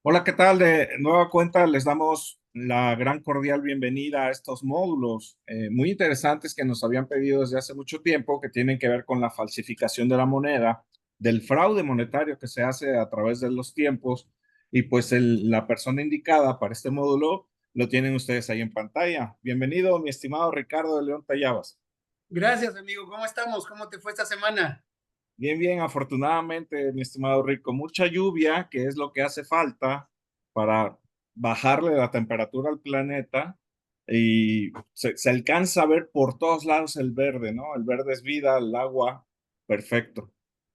Hola, ¿qué tal? De nueva cuenta les damos la gran cordial bienvenida a estos módulos muy interesantes que nos habían pedido desde hace mucho tiempo, que tienen que ver con la falsificación de la moneda, del fraude monetario que se hace a través de los tiempos, y pues la persona indicada para este módulo lo tienen ustedes ahí en pantalla. Bienvenido, mi estimado Ricardo de León Tallabas. Gracias, amigo. ¿Cómo estamos? ¿Cómo te fue esta semana? Bien, bien, afortunadamente, mi estimado Rico, mucha lluvia, que es lo que hace falta para bajarle la temperatura al planeta y se alcanza a ver por todos lados el verde, ¿no? El verde es vida, el agua, perfecto.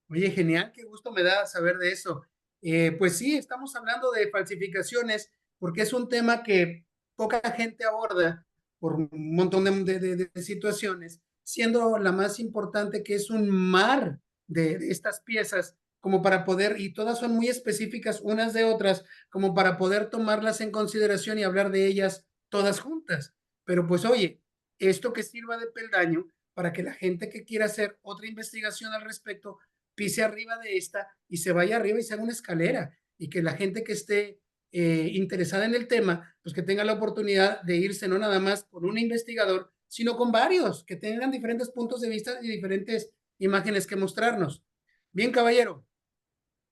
Oye, genial, qué gusto me da saber de eso. Pues sí, estamos hablando de falsificaciones porque es un tema que poca gente aborda por un montón de situaciones, siendo la más importante que es un mar de estas piezas como para poder, y todas son muy específicas unas de otras, como para poder tomarlas en consideración y hablar de ellas todas juntas. Pero pues oye, esto que sirva de peldaño para que la gente que quiera hacer otra investigación al respecto pise arriba de esta y se vaya arriba y se haga una escalera y que la gente que esté interesada en el tema, pues que tenga la oportunidad de irse no nada más con un investigador, sino con varios, que tengan diferentes puntos de vista y diferentes imágenes que mostrarnos. Bien, caballero.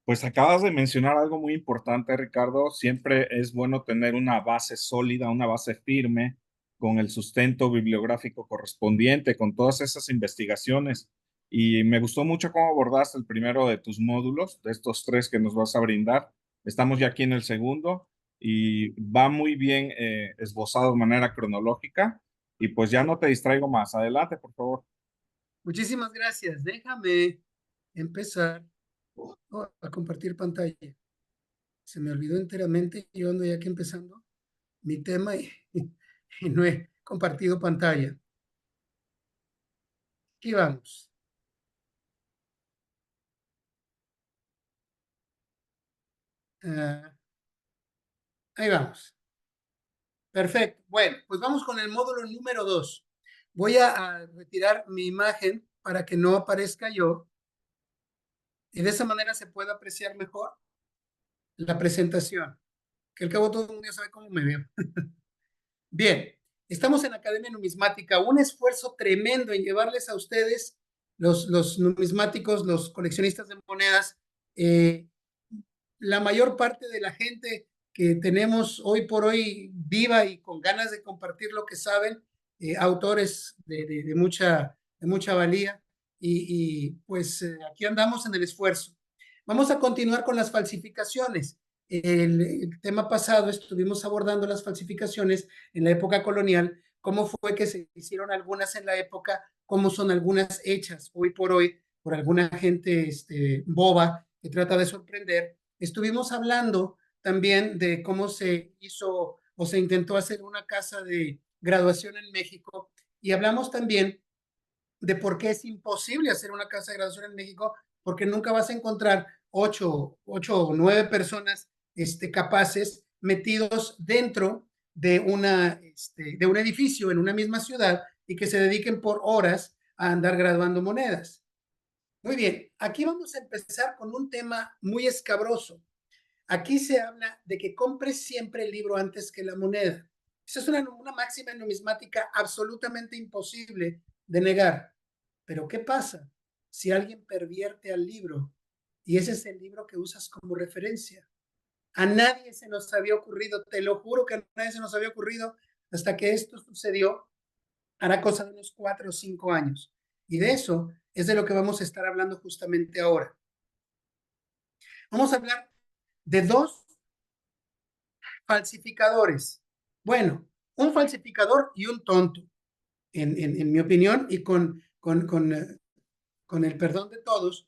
Pues acabas de mencionar algo muy importante, Ricardo. Siempre es bueno tener una base sólida, una base firme, con el sustento bibliográfico correspondiente, con todas esas investigaciones. Y me gustó mucho cómo abordaste el primero de tus módulos, de estos tres que nos vas a brindar. Estamos ya aquí en el segundo y va muy bien esbozado de manera cronológica. Y pues ya no te distraigo más. Adelante, por favor. Muchísimas gracias. Déjame empezar a compartir pantalla. Se me olvidó enteramente, yo ando ya aquí empezando mi tema y no he compartido pantalla. Aquí vamos. Ah, ahí vamos. Perfecto. Bueno, pues vamos con el módulo número 2. Voy a retirar mi imagen para que no aparezca yo y de esa manera se pueda apreciar mejor la presentación, que al cabo todo el mundo ya sabe cómo me veo. Bien, estamos en Academia Numismática, un esfuerzo tremendo en llevarles a ustedes, los numismáticos, los coleccionistas de monedas, eh, la mayor parte de la gente que tenemos hoy por hoy viva y con ganas de compartir lo que saben, autores de mucha valía, pues aquí andamos en el esfuerzo. Vamos a continuar con las falsificaciones. El tema pasado estuvimos abordando las falsificaciones en la época colonial, cómo fue que se hicieron algunas en la época, cómo son algunas hechas hoy por alguna gente boba que trata de sorprender. Estuvimos hablando también de cómo se hizo o se intentó hacer una casa de graduación en México y hablamos también de por qué es imposible hacer una casa de graduación en México, porque nunca vas a encontrar ocho o nueve personas capaces metidos dentro de un edificio en una misma ciudad y que se dediquen por horas a andar graduando monedas. Muy bien, aquí vamos a empezar con un tema muy escabroso. Aquí se habla de que compres siempre el libro antes que la moneda. Esa es una máxima numismática absolutamente imposible de negar. Pero ¿qué pasa si alguien pervierte al libro y ese es el libro que usas como referencia? A nadie se nos había ocurrido, te lo juro que a nadie se nos había ocurrido hasta que esto sucedió, hará cosa de unos 4 o 5 años. Y de eso es de lo que vamos a estar hablando justamente ahora. Vamos a hablar de dos falsificadores. Bueno, un falsificador y un tonto, en mi opinión, y con el perdón de todos.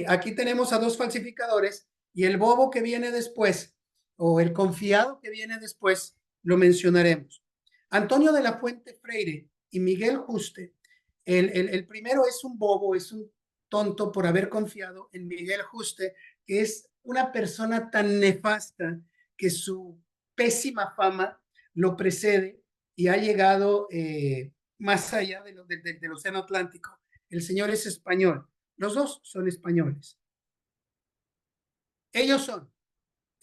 Aquí tenemos a dos falsificadores y el bobo que viene después, o el confiado que viene después, lo mencionaremos. Antonio de la Fuente Freire y Miguel Juste. El primero es un bobo, es un tonto por haber confiado en Miguel Juste, que es una persona tan nefasta que su pésima fama lo precede y ha llegado más allá del Océano Atlántico. El señor es español. Los dos son españoles. Ellos son,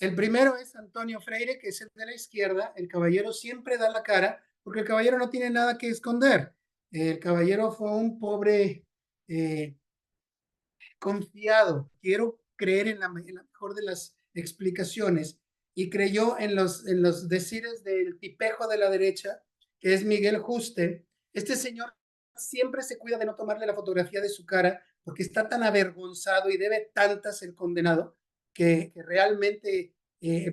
el primero es Antonio Freire, que es el de la izquierda. El caballero siempre da la cara porque el caballero no tiene nada que esconder. El caballero fue un pobre eh, confiado, quiero creer en la mejor de las explicaciones, y creyó en los decires del tipejo de la derecha, que es Miguel Juste. Este señor siempre se cuida de no tomarle la fotografía de su cara porque está tan avergonzado y debe tantas el condenado que realmente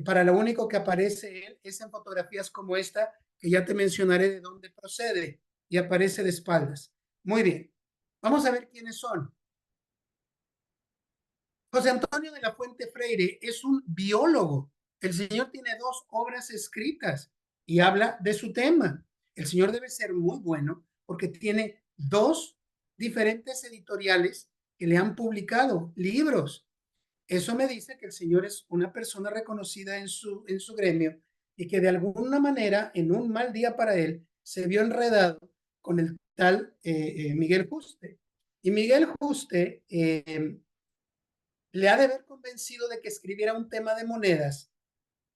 para lo único que aparece él es en fotografías como esta, que ya te mencionaré de dónde procede, y aparece de espaldas. Muy bien, vamos a ver quiénes son. José Antonio de la Fuente Freire es un biólogo. El señor tiene dos obras escritas y habla de su tema. El señor debe ser muy bueno porque tiene dos diferentes editoriales que le han publicado libros. Eso me dice que el señor es una persona reconocida en su gremio y que de alguna manera, en un mal día para él, se vio enredado con el tal Miguel Juste. Y Miguel Juste le ha de haber convencido de que escribiera un tema de monedas,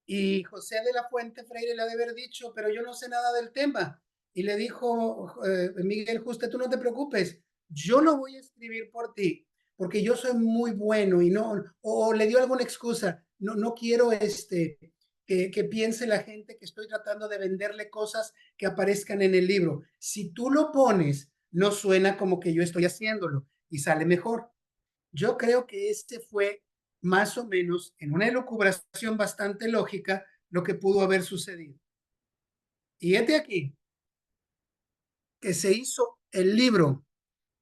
y José de la Fuente Freire le ha de haber dicho, pero yo no sé nada del tema. Y le dijo Miguel Juste, tú no te preocupes, yo lo voy a escribir por ti, porque yo soy muy bueno y no, o le dio alguna excusa, no quiero que piense la gente que estoy tratando de venderle cosas que aparezcan en el libro. Si tú lo pones, no suena como que yo estoy haciéndolo y sale mejor. Yo creo que este fue más o menos, en una elucubración bastante lógica, lo que pudo haber sucedido. Y este aquí, que se hizo el libro,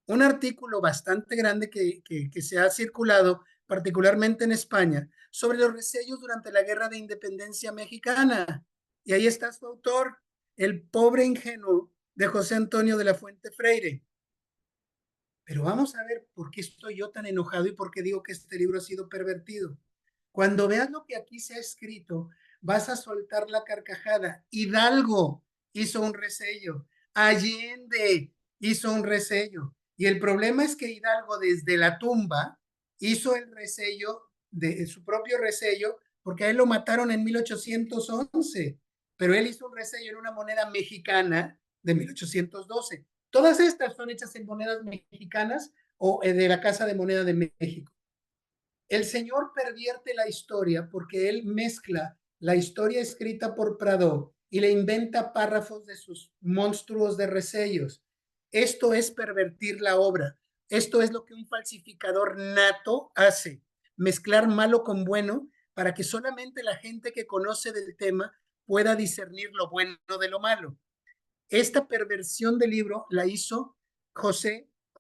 un artículo bastante grande que se ha circulado, particularmente en España, sobre los resellos durante la Guerra de Independencia Mexicana. Y ahí está su autor, el pobre ingenuo de José Antonio de la Fuente Freire. Pero vamos a ver por qué estoy yo tan enojado y por qué digo que este libro ha sido pervertido. Cuando veas lo que aquí se ha escrito, vas a soltar la carcajada. Hidalgo hizo un resello, Allende hizo un resello. Y el problema es que Hidalgo desde la tumba hizo el resello, de su propio resello, porque a él lo mataron en 1811, pero él hizo un resello en una moneda mexicana de 1812. Todas estas son hechas en monedas mexicanas o de la Casa de Moneda de México. El señor pervierte la historia porque él mezcla la historia escrita por Prado y le inventa párrafos de sus monstruos de resellos. Esto es pervertir la obra. Esto es lo que un falsificador nato hace, mezclar malo con bueno para que solamente la gente que conoce del tema pueda discernir lo bueno de lo malo. Esta perversión del libro la hizo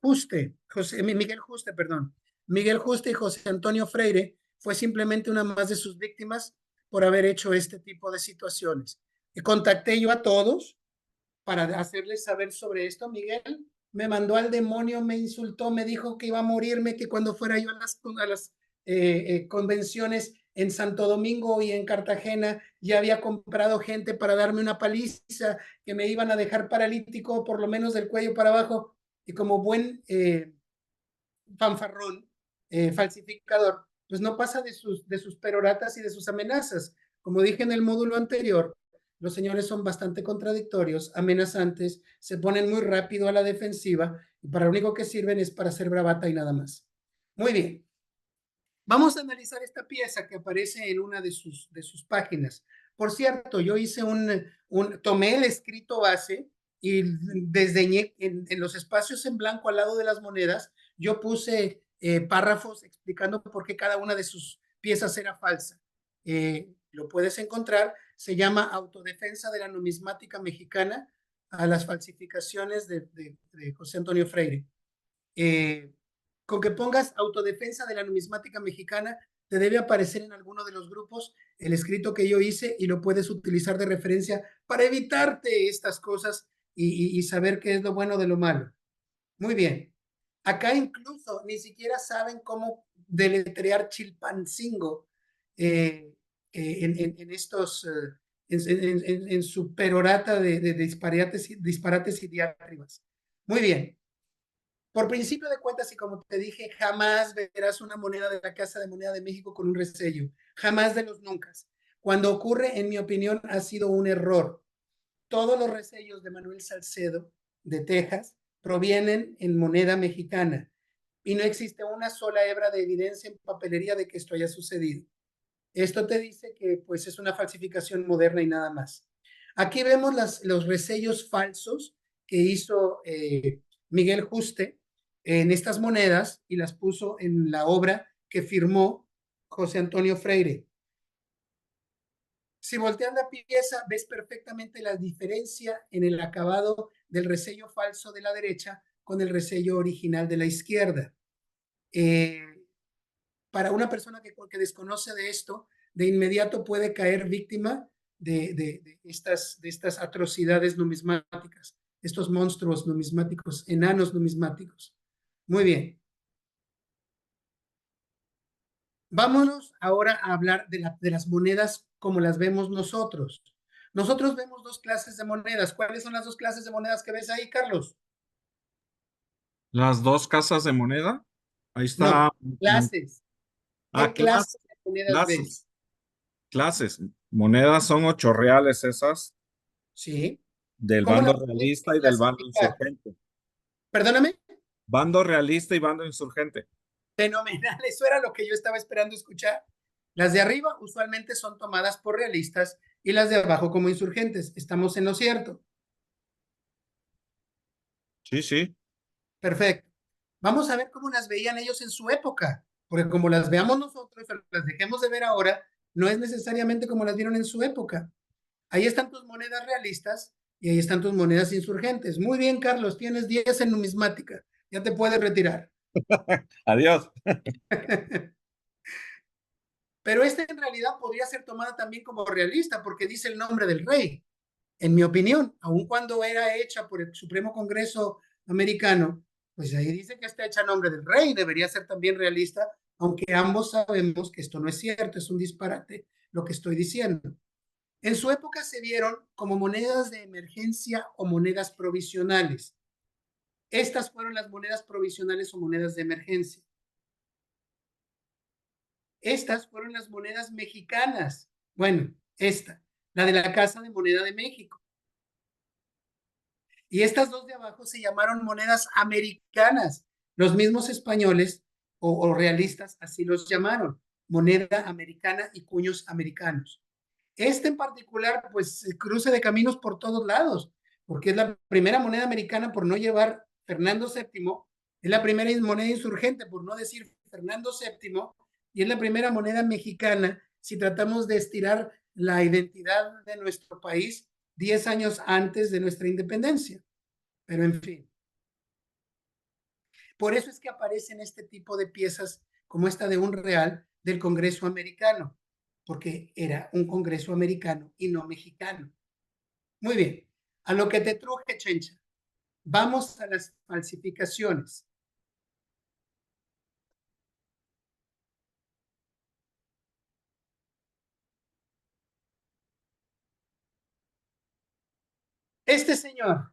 Miguel Juste, perdón. Miguel Juste y José Antonio Freire fue simplemente una más de sus víctimas por haber hecho este tipo de situaciones. Y contacté yo a todos para hacerles saber sobre esto. Miguel me mandó al demonio, me insultó, me dijo que iba a morirme, que cuando fuera yo a las convenciones en Santo Domingo y en Cartagena ya había comprado gente para darme una paliza, que me iban a dejar paralítico por lo menos del cuello para abajo, y como buen fanfarrón, falsificador, pues no pasa de sus peroratas y de sus amenazas. Como dije en el módulo anterior, los señores son bastante contradictorios, amenazantes, se ponen muy rápido a la defensiva y para lo único que sirven es para hacer bravata y nada más. Muy bien, vamos a analizar esta pieza que aparece en una de sus páginas. Por cierto, yo hice tomé el escrito base y desdeñé en los espacios en blanco al lado de las monedas, yo puse párrafos explicando por qué cada una de sus piezas era falsa. Lo puedes encontrar, se llama Autodefensa de la Numismática Mexicana a las falsificaciones de José Antonio Freire. Con que pongas Autodefensa de la Numismática Mexicana, te debe aparecer en alguno de los grupos el escrito que yo hice y lo puedes utilizar de referencia para evitarte estas cosas y saber qué es lo bueno de lo malo. Muy bien. Acá incluso ni siquiera saben cómo deletrear Chilpancingo en estos, en su perorata de disparates y diatribas. Muy bien. Por principio de cuentas, y como te dije, jamás verás una moneda de la Casa de Moneda de México con un resello. Jamás de los nunca. Cuando ocurre, en mi opinión, ha sido un error. Todos los resellos de Manuel Salcedo de Texas provienen en moneda mexicana y no existe una sola hebra de evidencia en papelería de que esto haya sucedido. Esto te dice que pues es una falsificación moderna y nada más. Aquí vemos los resellos falsos que hizo Miguel Juste en estas monedas y las puso en la obra que firmó José Antonio Freire. Si volteas la pieza, ves perfectamente la diferencia en el acabado del resello falso de la derecha con el resello original de la izquierda. Eh, para una persona que desconoce de esto, de inmediato puede caer víctima de estas atrocidades numismáticas, estos monstruos numismáticos, enanos numismáticos. Muy bien. Vámonos ahora a hablar de las monedas como las vemos nosotros. Nosotros vemos dos clases de monedas. ¿Cuáles son las dos clases de monedas que ves ahí, Carlos? Las dos casas de moneda. Ahí está. No, clases. ¿Qué Clases, clases de monedas clases, ves? clases. Monedas son 8 reales esas Sí. del ¿Cómo bando las tienes que realista y del bando clasificar? insurgente. Perdóname. Bando realista y bando insurgente. Fenomenal. Eso era lo que yo estaba esperando escuchar. Las de arriba usualmente son tomadas por realistas y las de abajo como insurgentes. Estamos en lo cierto. Sí, sí. Perfecto. Vamos a ver cómo las veían ellos en su época, porque como las veamos nosotros, o las dejemos de ver ahora, no es necesariamente como las vieron en su época. Ahí están tus monedas realistas y ahí están tus monedas insurgentes. Muy bien, Carlos, tienes 10 en numismática. Ya te puedes retirar. Adiós. Pero esta en realidad podría ser tomada también como realista porque dice el nombre del rey. En mi opinión, aun cuando era hecha por el Supremo Congreso americano, pues ahí dice que está hecha a nombre del rey, debería ser también realista, aunque ambos sabemos que esto no es cierto, es un disparate lo que estoy diciendo. En su época se vieron como monedas de emergencia o monedas provisionales. Estas fueron las monedas provisionales o monedas de emergencia. Estas fueron las monedas mexicanas. Bueno, la de la Casa de Moneda de México. Y estas dos de abajo se llamaron monedas americanas. Los mismos españoles o realistas así los llamaron, moneda americana y cuños americanos. Este en particular, pues cruce de caminos por todos lados, porque es la primera moneda americana por no llevar Fernando VII, es la primera moneda insurgente por no decir Fernando VII, y es la primera moneda mexicana si tratamos de estirar la identidad de nuestro país 10 años antes de nuestra independencia. Pero en fin, por eso es que aparecen este tipo de piezas como esta de un real del Congreso americano, porque era un Congreso americano y no mexicano. Muy bien, a lo que te truje, Chencha. Vamos a las falsificaciones. Este señor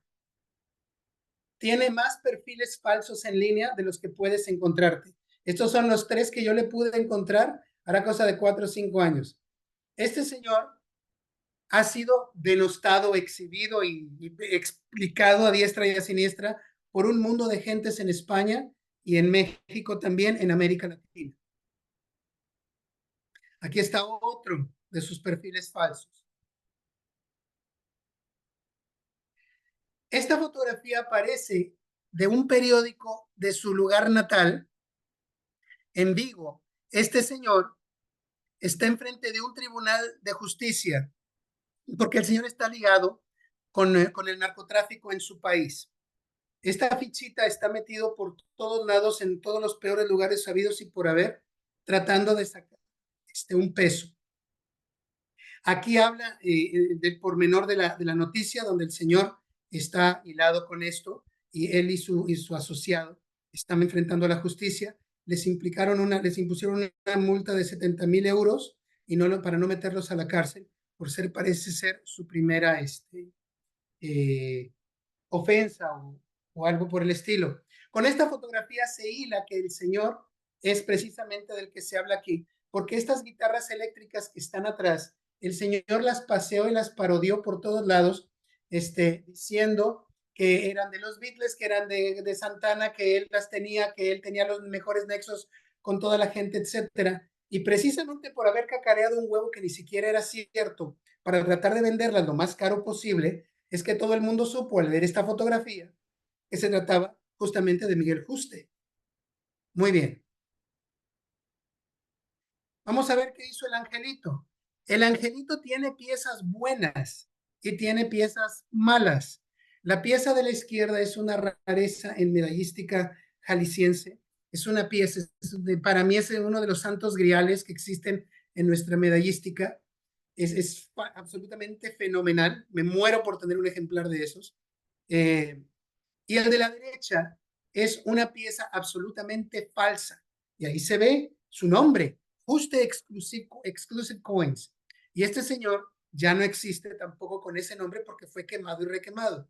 tiene más perfiles falsos en línea de los que puedes encontrarte. Estos son los 3 que yo le pude encontrar, hará cosa de 4 o 5 años. Este señor ha sido denostado, exhibido y explicado a diestra y a siniestra por un mundo de gentes en España y en México también, en América Latina. Aquí está otro de sus perfiles falsos. Esta fotografía aparece de un periódico de su lugar natal, en Vigo. Este señor está enfrente de un tribunal de justicia porque el señor está ligado con el narcotráfico en su país. Esta fichita está metido por todos lados, en todos los peores lugares sabidos y por haber, tratando de sacar un peso. Aquí habla del pormenor de la noticia, donde el señor está hilado con esto y él y su asociado están enfrentando a la justicia. Les impusieron una multa de 70,000 euros y para no meterlos a la cárcel, por parece ser su primera eh, ofensa o algo por el estilo. Con esta fotografía se hila que el señor es precisamente del que se habla aquí, porque estas guitarras eléctricas que están atrás, el señor las paseó y las parodió por todos lados, diciendo que eran de los Beatles, que eran de Santana, que él las tenía, que él tenía los mejores nexos con toda la gente, etcétera. Y precisamente por haber cacareado un huevo que ni siquiera era cierto, para tratar de venderlas lo más caro posible, es que todo el mundo supo al ver esta fotografía que se trataba justamente de Miguel Juste. Muy bien. Vamos a ver qué hizo el angelito. El angelito tiene piezas buenas y tiene piezas malas. La pieza de la izquierda es una rareza en medallística jalisciense. Es una pieza, para mí es uno de los santos griales que existen en nuestra medallística. Es absolutamente fenomenal. Me muero por tener un ejemplar de esos. Y el de la derecha es una pieza absolutamente falsa. Y ahí se ve su nombre, Juste Exclusive Coins. Y este señor ya no existe tampoco con ese nombre porque fue quemado y requemado.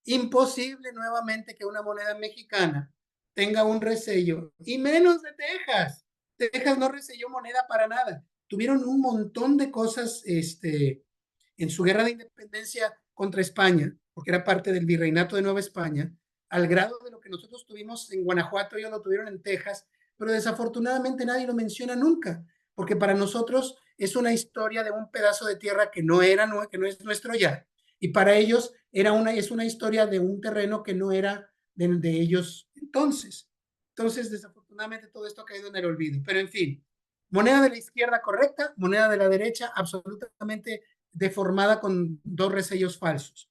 Imposible nuevamente que una moneda mexicana tenga un resello, y menos de Texas. Texas no reselló moneda para nada. Tuvieron un montón de cosas en su guerra de independencia contra España, porque era parte del virreinato de Nueva España, al grado de lo que nosotros tuvimos en Guanajuato, ellos lo tuvieron en Texas, pero desafortunadamente nadie lo menciona nunca, porque para nosotros es una historia de un pedazo de tierra que no era, que no es nuestro ya, y para ellos es una historia de un terreno que no era de ellos entonces. Entonces, desafortunadamente todo esto ha caído en el olvido, pero en fin, moneda de la izquierda correcta, moneda de la derecha absolutamente deformada con dos resellos falsos.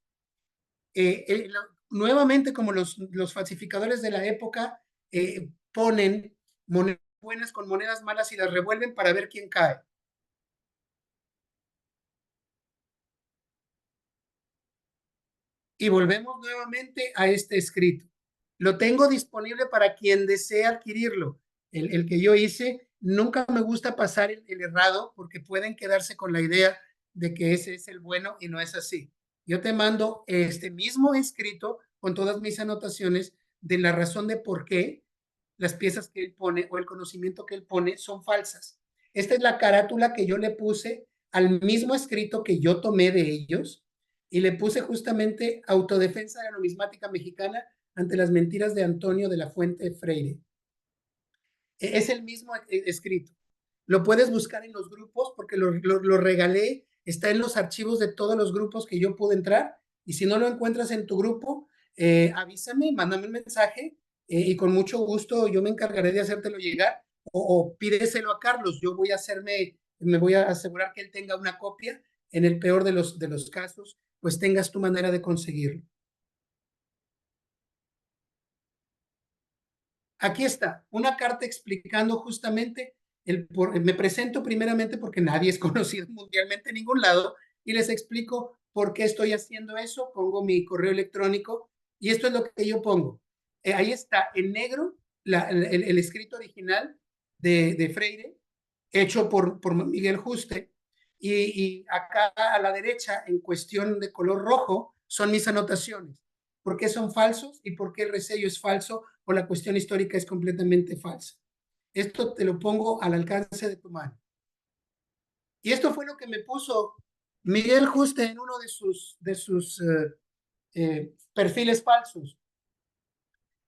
Nuevamente, como los falsificadores de la época ponen monedas buenas con monedas malas y las revuelven para ver quién cae. Y volvemos nuevamente a este escrito. Lo tengo disponible para quien desee adquirirlo. El que yo hice, nunca me gusta pasar el errado porque pueden quedarse con la idea de que ese es el bueno y no es así. Yo te mando este mismo escrito con todas mis anotaciones de la razón de por qué las piezas que él pone o el conocimiento que él pone son falsas. Esta es la carátula que yo le puse al mismo escrito que yo tomé de ellos y le puse justamente Autodefensa de la Numismática Mexicana ante las mentiras de Antonio de la Fuente Freire. Es el mismo escrito. Lo puedes buscar en los grupos porque lo regalé, está en los archivos de todos los grupos que yo pude entrar, y si no lo encuentras en tu grupo, avísame, mándame un mensaje y con mucho gusto yo me encargaré de hacértelo llegar, o pídeselo a Carlos. Yo voy a me voy a asegurar que él tenga una copia. En el peor de los casos, pues tengas tu manera de conseguirlo. Aquí está, una carta explicando justamente me presento primeramente porque nadie es conocido mundialmente en ningún lado, y les explico por qué estoy haciendo eso. Pongo mi correo electrónico y esto es lo que yo pongo. Ahí está en negro el escrito original de Freire, hecho por Miguel Juste, y acá a la derecha, en cuestión de color rojo, son mis anotaciones. ¿Por qué son falsos y por qué el resello es falso o la cuestión histórica es completamente falsa? Esto te lo pongo al alcance de tu mano. Y esto fue lo que me puso Miguel Juste en uno de sus perfiles falsos.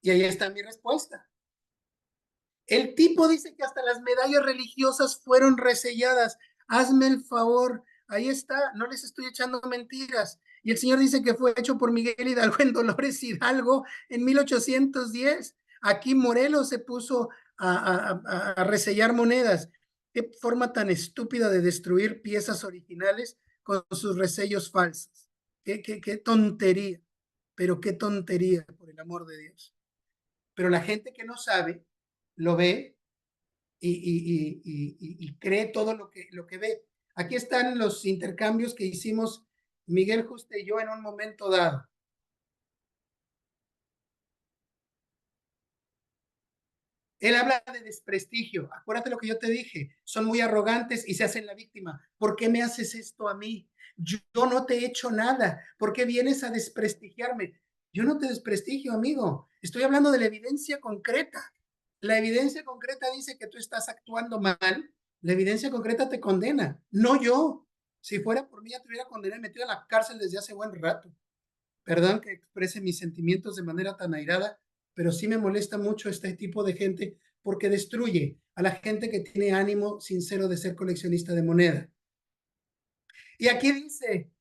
Y ahí está mi respuesta. El tipo dice que hasta las medallas religiosas fueron reselladas. Hazme el favor, ahí está, no les estoy echando mentiras. Y el señor dice que fue hecho por Miguel Hidalgo en Dolores Hidalgo en 1810. Aquí Morelos se puso a resellar monedas. Qué forma tan estúpida de destruir piezas originales con sus resellos falsos. Qué tontería, pero qué tontería, por el amor de Dios. Pero la gente que no sabe lo ve y cree todo lo que ve. Aquí están los intercambios que hicimos Miguel Juste y yo en un momento dado. Él habla de desprestigio. Acuérdate lo que yo te dije. Son muy arrogantes y se hacen la víctima. ¿Por qué me haces esto a mí? Yo no te he hecho nada. ¿Por qué vienes a desprestigiarme? Yo no te desprestigio, amigo. Estoy hablando de la evidencia concreta. La evidencia concreta dice que tú estás actuando mal. La evidencia concreta te condena, no yo. Si fuera por mí, ya te hubiera condenado y metido a la cárcel desde hace buen rato. Perdón que exprese mis sentimientos de manera tan airada, pero sí me molesta mucho este tipo de gente porque destruye a la gente que tiene ánimo sincero de ser coleccionista de moneda. Y aquí dice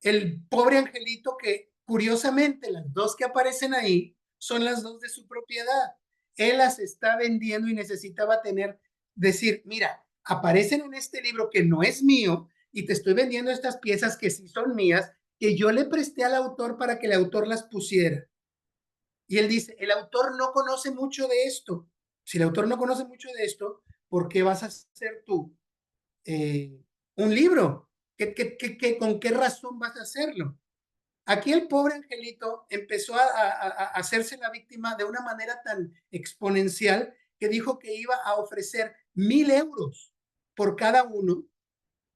el pobre angelito que curiosamente las dos que aparecen ahí son las dos de su propiedad. Él las está vendiendo y necesitaba decir, mira, aparecen en este libro que no es mío y te estoy vendiendo estas piezas que sí son mías, que yo le presté al autor para que el autor las pusiera. Y él dice, el autor no conoce mucho de esto. Si el autor no conoce mucho de esto, ¿por qué vas a hacer tú un libro? ¿Con qué razón vas a hacerlo? Aquí el pobre angelito empezó a hacerse la víctima de una manera tan exponencial que dijo que iba a ofrecer 1,000 euros por cada uno,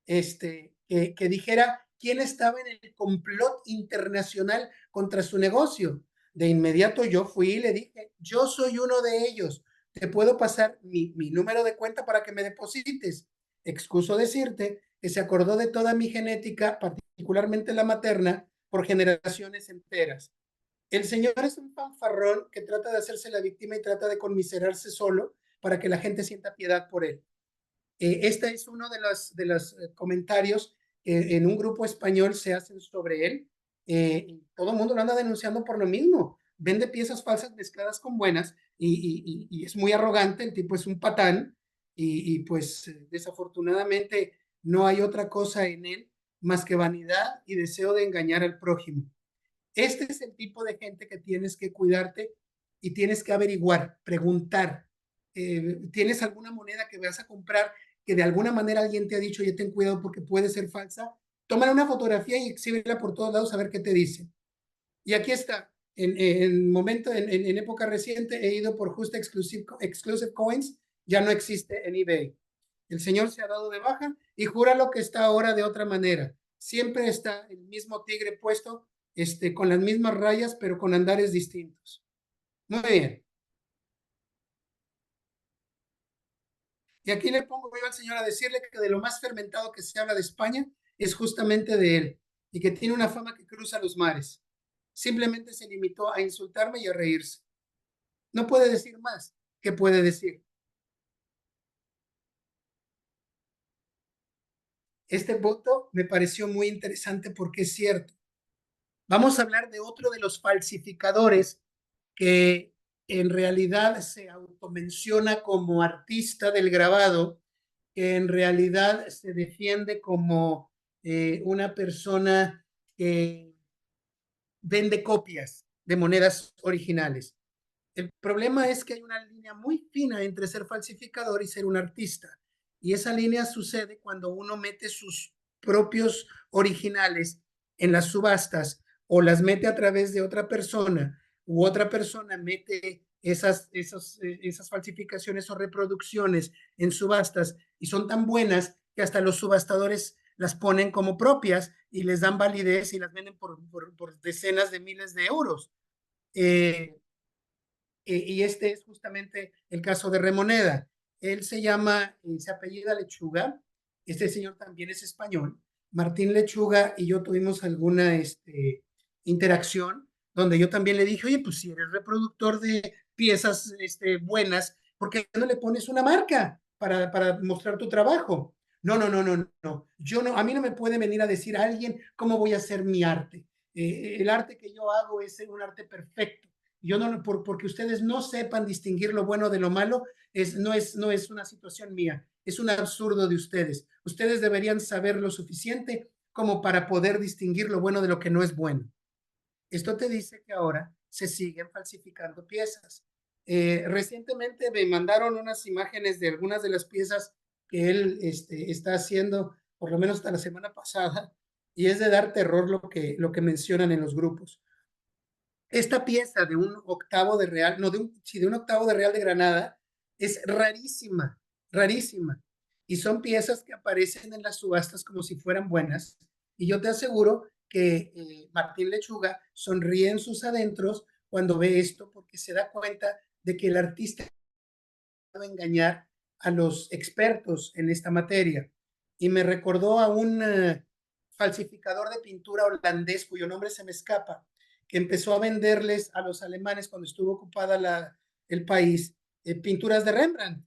que dijera quién estaba en el complot internacional contra su negocio. De inmediato yo fui y le dije, yo soy uno de ellos, te puedo pasar mi número de cuenta para que me deposites. Excuso decirte que se acordó de toda mi genética, particularmente la materna, por generaciones enteras. El señor es un fanfarrón que trata de hacerse la víctima y trata de conmiserarse solo para que la gente sienta piedad por él. Este es uno de los comentarios que en un grupo español se hacen sobre él. Todo el mundo lo anda denunciando por lo mismo. Vende piezas falsas mezcladas con buenas y es muy arrogante, el tipo es un patán pues desafortunadamente no hay otra cosa en él más que vanidad y deseo de engañar al prójimo. Este es el tipo de gente que tienes que cuidarte y tienes que averiguar, preguntar. ¿Tienes alguna moneda que vas a comprar que de alguna manera alguien te ha dicho, oye, ten cuidado porque puede ser falsa? Tómale una fotografía y exhíbela por todos lados a ver qué te dice. Y aquí está. En época reciente he ido por Just Exclusive Coins, ya no existe en eBay. El señor se ha dado de baja y jura lo que está ahora de otra manera. Siempre está el mismo tigre puesto, con las mismas rayas, pero con andares distintos. Muy bien. Y aquí le pongo yo al señor a decirle que de lo más fermentado que se habla de España es justamente de él y que tiene una fama que cruza los mares. Simplemente se limitó a insultarme y a reírse. No puede decir más. ¿Qué puede decir? Este voto me pareció muy interesante porque es cierto. Vamos a hablar de otro de los falsificadores que en realidad se automenciona como artista del grabado, que en realidad se defiende como una persona que vende copias de monedas originales. El problema es que hay una línea muy fina entre ser falsificador y ser un artista. Y esa línea sucede cuando uno mete sus propios originales en las subastas o las mete a través de otra persona u otra persona mete esas falsificaciones o reproducciones en subastas y son tan buenas que hasta los subastadores las ponen como propias y les dan validez y las venden por decenas de miles de euros. Eh, y este es justamente el caso de Remoneda. Él se apellida Lechuga. Este señor también es español. Martín Lechuga y yo tuvimos alguna interacción donde yo también le dije, oye, pues si eres reproductor de piezas buenas, ¿por qué no le pones una marca para mostrar tu trabajo? No, no, no, no, no. Yo no, a mí no me puede venir a decir a alguien cómo voy a hacer mi arte. El arte que yo hago es un arte perfecto. Yo no, porque ustedes no sepan distinguir lo bueno de lo malo, no es una situación mía, es un absurdo de ustedes. Ustedes deberían saber lo suficiente como para poder distinguir lo bueno de lo que no es bueno. Esto te dice que ahora se siguen falsificando piezas. Recientemente me mandaron unas imágenes de algunas de las piezas que él está haciendo, por lo menos hasta la semana pasada, y es de dar terror lo que mencionan en los grupos. Esta pieza de un octavo de real, no, de un octavo de real de Granada, es rarísima, rarísima. Y son piezas que aparecen en las subastas como si fueran buenas. Y yo te aseguro que Martín Lechuga sonríe en sus adentros cuando ve esto, porque se da cuenta de que el artista va a engañar a los expertos en esta materia. Y me recordó a un falsificador de pintura holandés, cuyo nombre se me escapa, que empezó a venderles a los alemanes cuando estuvo ocupada el país pinturas de Rembrandt.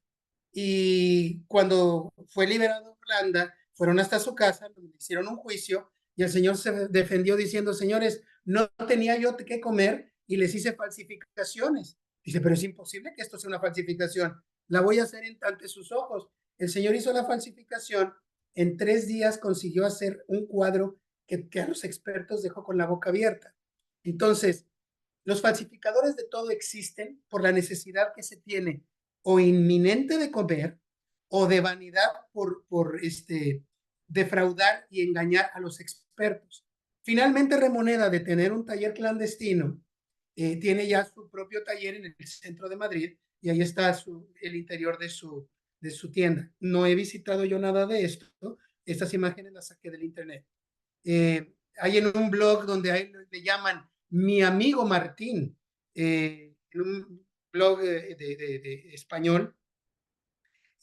Y cuando fue liberado de Holanda, fueron hasta su casa, le hicieron un juicio y el señor se defendió diciendo, señores, no tenía yo qué comer y les hice falsificaciones. Dice, pero es imposible que esto sea una falsificación. La voy a hacer ante sus ojos. El señor hizo la falsificación. En 3 días consiguió hacer un cuadro que a los expertos dejó con la boca abierta. Entonces, los falsificadores de todo existen por la necesidad que se tiene o inminente de comer o de vanidad por defraudar y engañar a los expertos. Finalmente, Remoneda, de tener un taller clandestino, tiene ya su propio taller en el centro de Madrid y ahí está el interior de su tienda. No he visitado yo nada de esto, ¿no? Estas imágenes las saqué del internet. Hay en un blog donde le llaman Mi Amigo Martín, en un blog de español,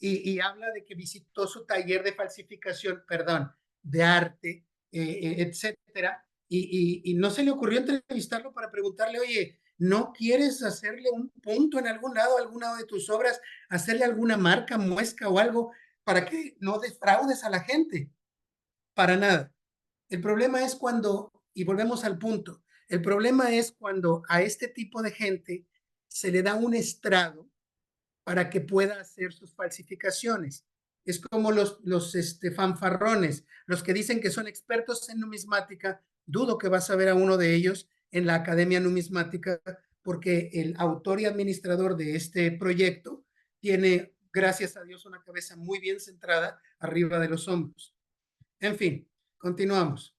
y habla de que visitó su taller de falsificación, perdón, de arte, etcétera, y no se le ocurrió entrevistarlo para preguntarle, oye, ¿no quieres hacerle un punto en algún lado, alguna de tus obras, hacerle alguna marca, muesca o algo para que no defraudes a la gente? Para nada. El problema es cuando, y volvemos al punto, el problema es cuando a este tipo de gente se le da un estrado para que pueda hacer sus falsificaciones. Es como los fanfarrones, los que dicen que son expertos en numismática. Dudo que vas a ver a uno de ellos en la Academia Numismática, porque el autor y administrador de este proyecto tiene, gracias a Dios, una cabeza muy bien centrada arriba de los hombros. En fin, continuamos.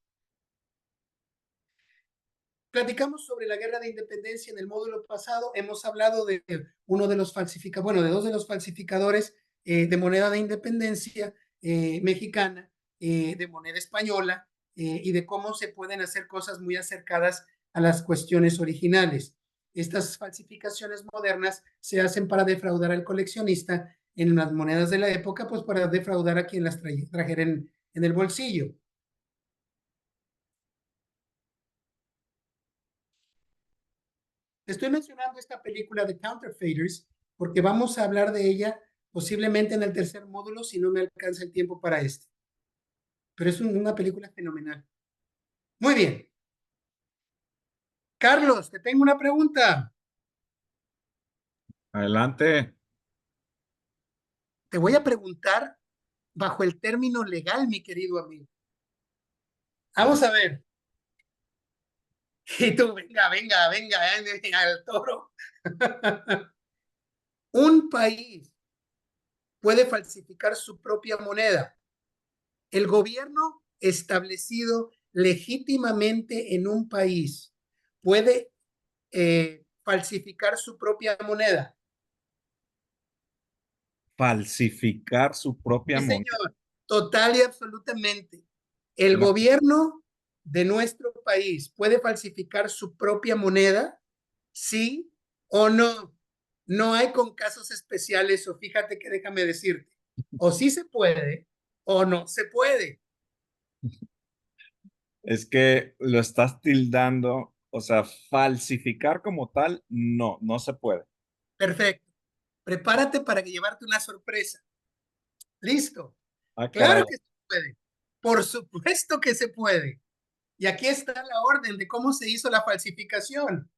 Platicamos sobre la guerra de independencia en el módulo pasado. Hemos hablado de uno de los falsificadores, bueno, de dos de los falsificadores de moneda de independencia mexicana, de moneda española, y de cómo se pueden hacer cosas muy acercadas a las cuestiones originales. Estas falsificaciones modernas se hacen para defraudar al coleccionista en las monedas de la época, pues para defraudar a quien las trajera en el bolsillo. Estoy mencionando esta película de Counterfeiters porque vamos a hablar de ella posiblemente en el tercer módulo si no me alcanza el tiempo para este. Pero es una película fenomenal. Muy bien. Carlos, te tengo una pregunta. Adelante. Te voy a preguntar bajo el término legal, mi querido amigo. Vamos a ver. Y tú, venga, venga, venga, al toro. Un país puede falsificar su propia moneda. El gobierno establecido legítimamente en un país puede falsificar su propia moneda. Falsificar su propia Sí, moneda. señor, total y absolutamente. El Suena- gobierno de nuestro país puede falsificar su propia moneda, sí o no. No hay con casos especiales, o fíjate que déjame decirte, o sí se puede o no se puede. Es que lo estás tildando, o sea, falsificar como tal, no, no se puede. Perfecto. Prepárate para llevarte una sorpresa. Listo. Ah, Claro caray. que se puede. Por supuesto que se puede. Y aquí está la orden de cómo se hizo la falsificación.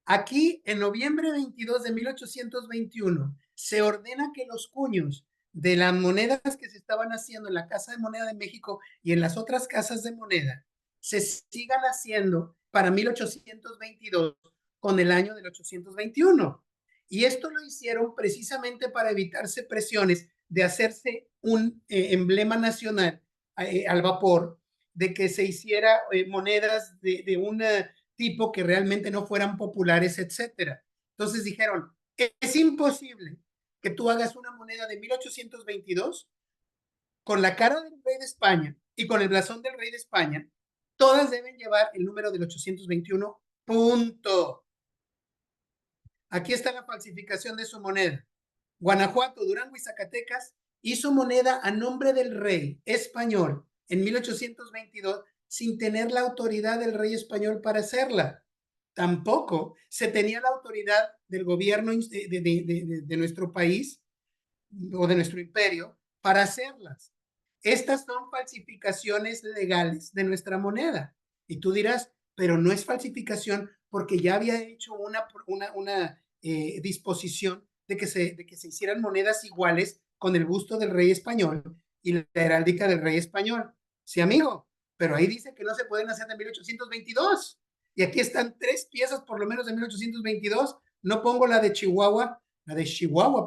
Aquí, en noviembre 22 de 1821, se ordena que los cuños de las monedas que se estaban haciendo en la Casa de Moneda de México y en las otras casas de moneda se sigan haciendo para 1822 con el año del 821. Y esto lo hicieron precisamente para evitarse presiones de hacerse un emblema nacional al vapor, de que se hiciera monedas de una tipo que realmente no fueran populares, etcétera. Entonces dijeron, es imposible que tú hagas una moneda de 1822 con la cara del rey de España y con el blasón del rey de España todas deben llevar el número del 821, punto. Aquí está la falsificación de su moneda. Guanajuato, Durango y Zacatecas hizo moneda a nombre del rey español en 1822 sin tener la autoridad del rey español para hacerla. Tampoco se tenía la autoridad del gobierno de nuestro país o de nuestro imperio para hacerlas. Estas son falsificaciones legales de nuestra moneda. Y tú dirás, pero no es falsificación porque ya había hecho una disposición de que se hicieran monedas iguales con el busto del rey español y la heráldica del rey español. Sí, amigo, pero ahí dice que no se pueden hacer de 1822. Y aquí están 3 piezas por lo menos de 1822. No pongo la de Chihuahua,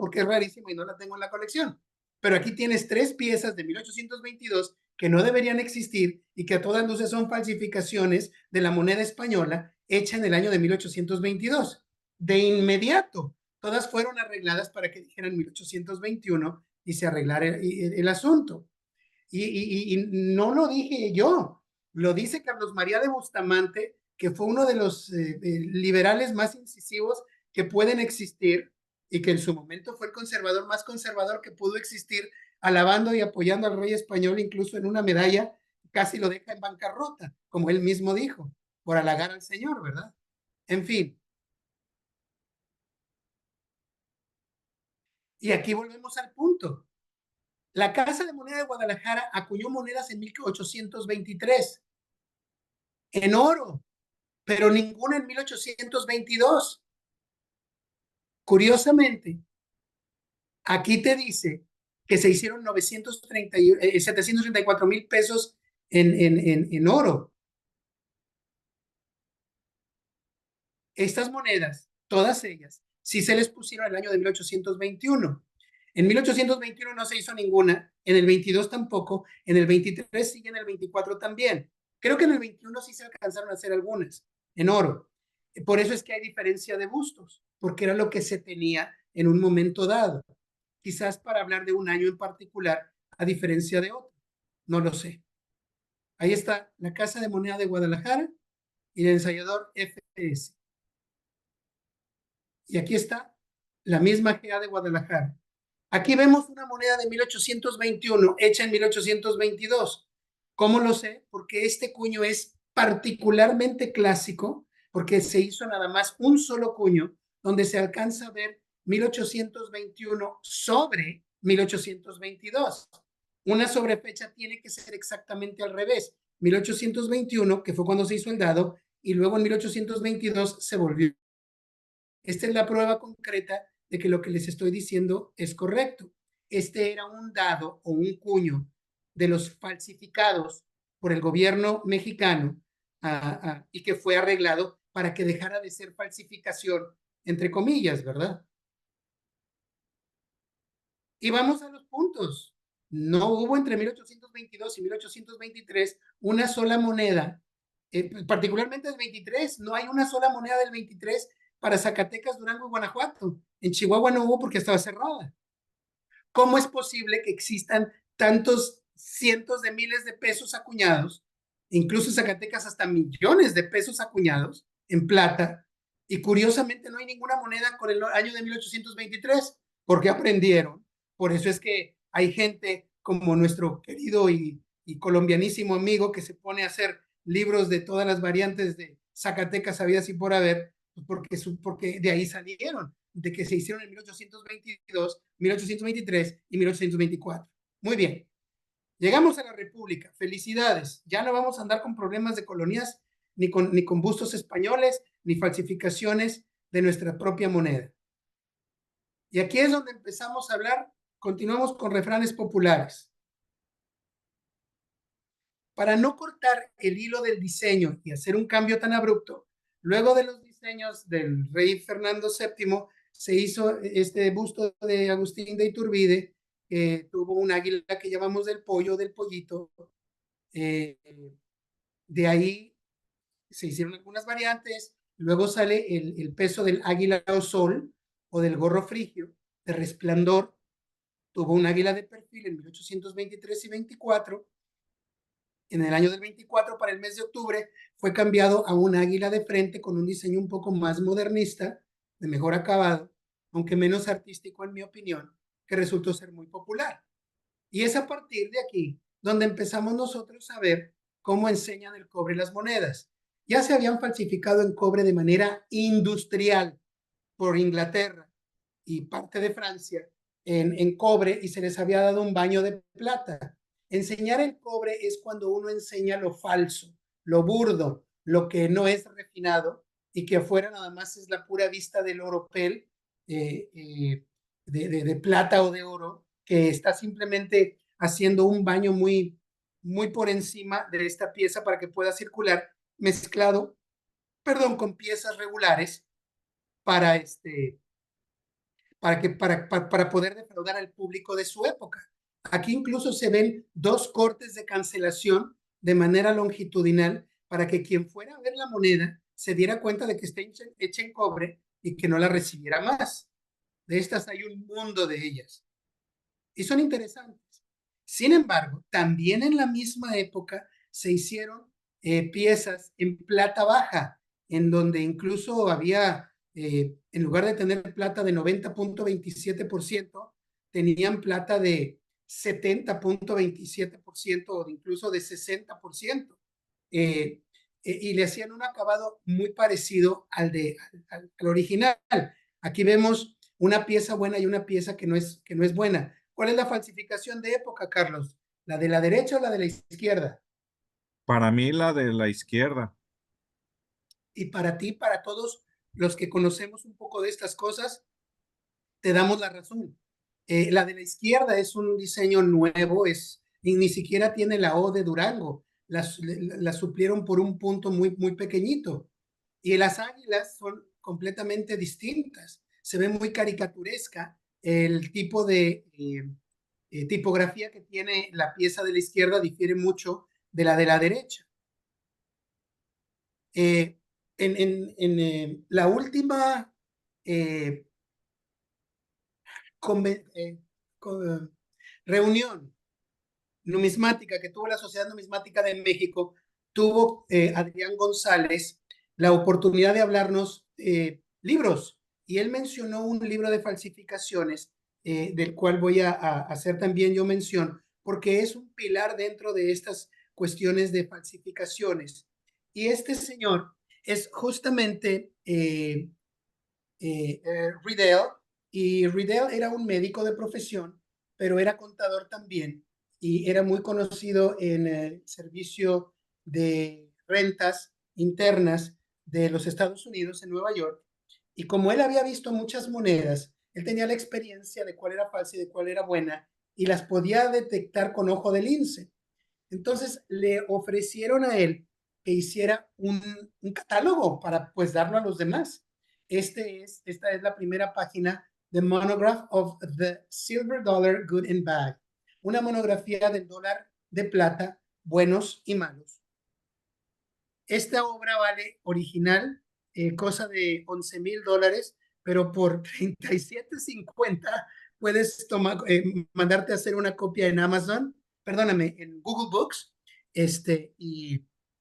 porque es rarísima y no la tengo en la colección. Pero aquí tienes 3 piezas de 1822 que no deberían existir y que a todas luces son falsificaciones de la moneda española hecha en el año de 1822. De inmediato, todas fueron arregladas para que dijeran 1821 y se arreglara el asunto. Y no lo dije yo, lo dice Carlos María de Bustamante, que fue uno de los liberales más incisivos que pueden existir y que en su momento fue el conservador más conservador que pudo existir, alabando y apoyando al rey español, incluso en una medalla casi lo deja en bancarrota, como él mismo dijo, por halagar al señor, ¿verdad? En fin, y aquí volvemos al punto. La Casa de Moneda de Guadalajara acuñó monedas en 1823 en oro, pero ninguna en 1822. Curiosamente, aquí te dice que se hicieron 734 mil pesos en oro. Estas monedas, todas ellas, sí se les pusieron el año de 1821. En 1821 no se hizo ninguna, en el 22 tampoco, en el 23 sí y en el 24 también. Creo que en el 21 sí se alcanzaron a hacer algunas en oro. Por eso es que hay diferencia de bustos, porque era lo que se tenía en un momento dado. Quizás para hablar de un año en particular, a diferencia de otro. No lo sé. Ahí está la Casa de Moneda de Guadalajara y el ensayador FS. Y aquí está la misma GA de Guadalajara. Aquí vemos una moneda de 1821 hecha en 1822. ¿Cómo lo sé? Porque este cuño es particularmente clásico, porque se hizo nada más un solo cuño, donde se alcanza a ver 1821 sobre 1822. Una sobrefecha tiene que ser exactamente al revés. 1821, que fue cuando se hizo el dado, y luego en 1822 se volvió. Esta es la prueba concreta de que lo que les estoy diciendo es correcto. Este era un dado o un cuño de los falsificados por el gobierno mexicano y que fue arreglado para que dejara de ser falsificación, entre comillas, ¿verdad? Y vamos a los puntos. No hubo entre 1822 y 1823 una sola moneda, particularmente el 23, no hay una sola moneda del 23 para Zacatecas, Durango y Guanajuato. En Chihuahua no hubo porque estaba cerrada. ¿Cómo es posible que existan tantos cientos de miles de pesos acuñados, incluso en Zacatecas hasta millones de pesos acuñados en plata, y curiosamente no hay ninguna moneda con el año de 1823? Porque aprendieron. Por eso es que hay gente como nuestro querido y colombianísimo amigo que se pone a hacer libros de todas las variantes de Zacatecas habidas y por haber, porque de ahí salieron, de que se hicieron en 1822, 1823 y 1824. Muy bien, llegamos a la República. Felicidades. Ya no vamos a andar con problemas de colonias, ni con bustos españoles, ni falsificaciones de nuestra propia moneda. Y aquí es donde empezamos a hablar, continuamos con refranes populares. Para no cortar el hilo del diseño y hacer un cambio tan abrupto, luego de los diseños del rey Fernando VII, se hizo este busto de Agustín de Iturbide, que tuvo un águila que llamamos del pollo, del pollito. De ahí se hicieron algunas variantes, luego sale el peso del águila o sol o del gorro frigio, de resplandor, tuvo un águila de perfil en 1823 y 24, En el año del 24, para el mes de octubre, fue cambiado a un águila de frente con un diseño un poco más modernista, de mejor acabado, aunque menos artístico en mi opinión, que resultó ser muy popular. Y es a partir de aquí donde empezamos nosotros a ver cómo enseñan el cobre las monedas. Ya se habían falsificado en cobre de manera industrial por Inglaterra y parte de Francia en cobre y se les había dado un baño de plata. Enseñar el cobre es cuando uno enseña lo falso, lo burdo, lo que no es refinado y que afuera nada más es la pura vista del oropel de plata o de oro que está simplemente haciendo un baño muy por encima de esta pieza para que pueda circular mezclado, perdón, con piezas regulares para para poder defraudar al público de su época. Aquí incluso se ven dos cortes de cancelación de manera longitudinal para que quien fuera a ver la moneda se diera cuenta de que está hecha en cobre y que no la recibiera más. De estas hay un mundo de ellas y son interesantes. Sin embargo, también en la misma época se hicieron piezas en plata baja, en donde incluso había, en lugar de tener plata de 90.27%, tenían plata de 70.27% o incluso de 60%. Y le hacían un acabado muy parecido al original. Aquí vemos una pieza buena y una pieza que no es buena. ¿Cuál es la falsificación de época, Carlos? ¿La de la derecha o la de la izquierda? Para mí la de la izquierda. Y para ti, para todos los que conocemos un poco de estas cosas, te damos la razón. La de la izquierda es un diseño nuevo, y ni siquiera tiene la O de Durango. La suplieron por un punto muy pequeñito. Y las águilas son completamente distintas. Se ve muy caricaturesca. El tipo de tipografía que tiene la pieza de la izquierda difiere mucho de la derecha. Eh, la última eh, conven, con, reunión numismática que tuvo la Sociedad Numismática de México, tuvo Adrián González la oportunidad de hablarnos libros y él mencionó un libro de falsificaciones del cual voy a hacer también yo mención porque es un pilar dentro de estas cuestiones de falsificaciones. Y este señor es justamente Riddell, y Riddell era un médico de profesión, pero era contador también y era muy conocido en el servicio de rentas internas de los Estados Unidos en Nueva York. Y como él había visto muchas monedas, él tenía la experiencia de cuál era falsa y de cuál era buena y las podía detectar con ojo de lince. Entonces le ofrecieron a él que hiciera un catálogo para pues darlo a los demás. Esta es la primera página de Monograph of the Silver Dollar Good and Bad, una monografía del dólar de plata, buenos y malos. Esta obra vale original, cosa de $11,000, pero por $37.50 puedes mandarte a hacer una copia en Amazon, perdóname, en Google Books,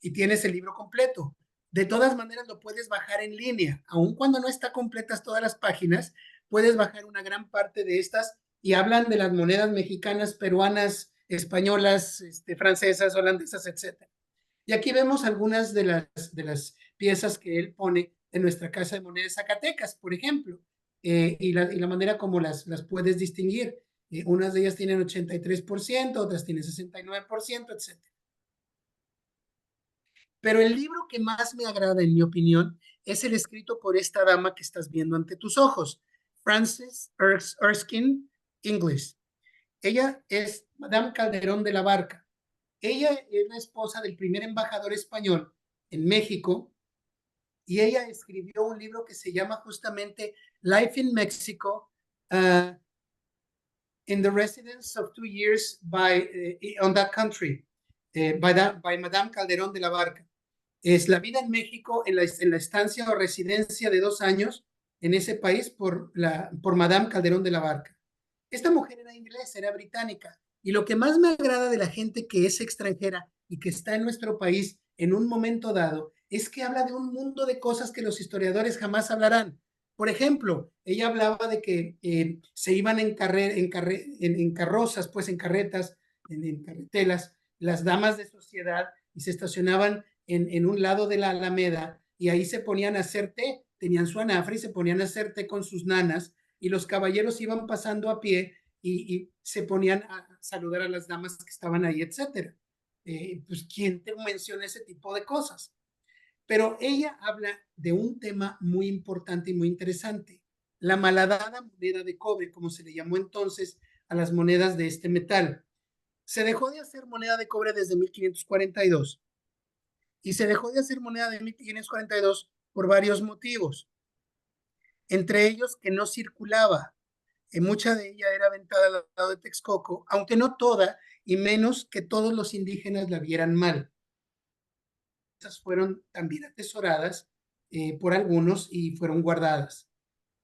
y tienes el libro completo. De todas maneras, lo puedes bajar en línea, aun cuando no está completas todas las páginas, puedes bajar una gran parte de estas y hablan de las monedas mexicanas, peruanas, españolas, francesas, holandesas, etcétera. Y aquí vemos algunas de las piezas que él pone en nuestra Casa de Monedas Zacatecas, por ejemplo, y la manera como las puedes distinguir. Unas de ellas tienen 83%, otras tienen 69%, etc. Pero el libro que más me agrada, en mi opinión, es el escrito por esta dama que estás viendo ante tus ojos, Frances Erskine English. Ella es Madame Calderón de la Barca. Ella es la esposa del primer embajador español en México y ella escribió un libro que se llama justamente Life in Mexico, in the Residence of 2 Years on that country, by Madame Calderón de la Barca. Es la vida en México en la estancia o residencia de 2 años en ese país por Madame Calderón de la Barca. Esta mujer era inglesa, era británica, Y lo que más me agrada de la gente que es extranjera y que está en nuestro país en un momento dado es que habla de un mundo de cosas que los historiadores jamás hablarán. Por ejemplo, ella hablaba de que se iban en carrozas, pues en carretas, en carretelas, las damas de sociedad y se estacionaban en un lado de la Alameda y ahí se ponían a hacer té, tenían su anafre y se ponían a hacer té con sus nanas y los caballeros iban pasando a pie y se ponían a saludar a las damas que estaban ahí, etcétera. Pues, ¿quién te menciona ese tipo de cosas? Pero ella habla de un tema muy importante y muy interesante, la malhadada moneda de cobre, como se le llamó entonces a las monedas de este metal. Se dejó de hacer moneda de cobre desde 1542 y se dejó de hacer moneda de 1542 por varios motivos, entre ellos que no circulaba. Mucha de ella era aventada al lado de Texcoco, aunque no toda, y menos que todos los indígenas la vieran mal. Esas fueron también atesoradas por algunos y fueron guardadas.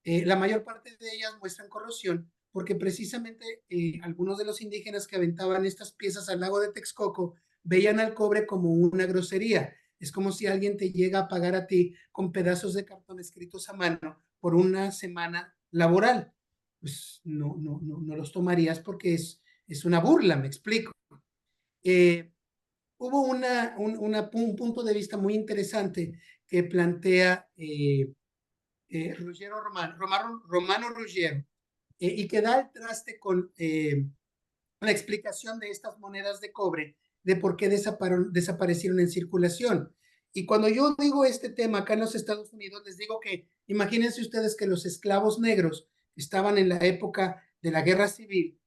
La mayor parte de ellas muestran corrosión porque precisamente algunos de los indígenas que aventaban estas piezas al lago de Texcoco veían al cobre como una grosería. Es como si alguien te llega a pagar a ti con pedazos de cartón escritos a mano por una semana laboral. Pues no los tomarías porque es una burla, me explico. Eh, Hubo un punto de vista muy interesante que plantea Romano Ruggiero, y que da el traste con la explicación de estas monedas de cobre, de por qué desaparecieron en circulación. Y cuando yo digo este tema acá en los Estados Unidos, les digo que imagínense ustedes que los esclavos negros que estaban en la época de la guerra civil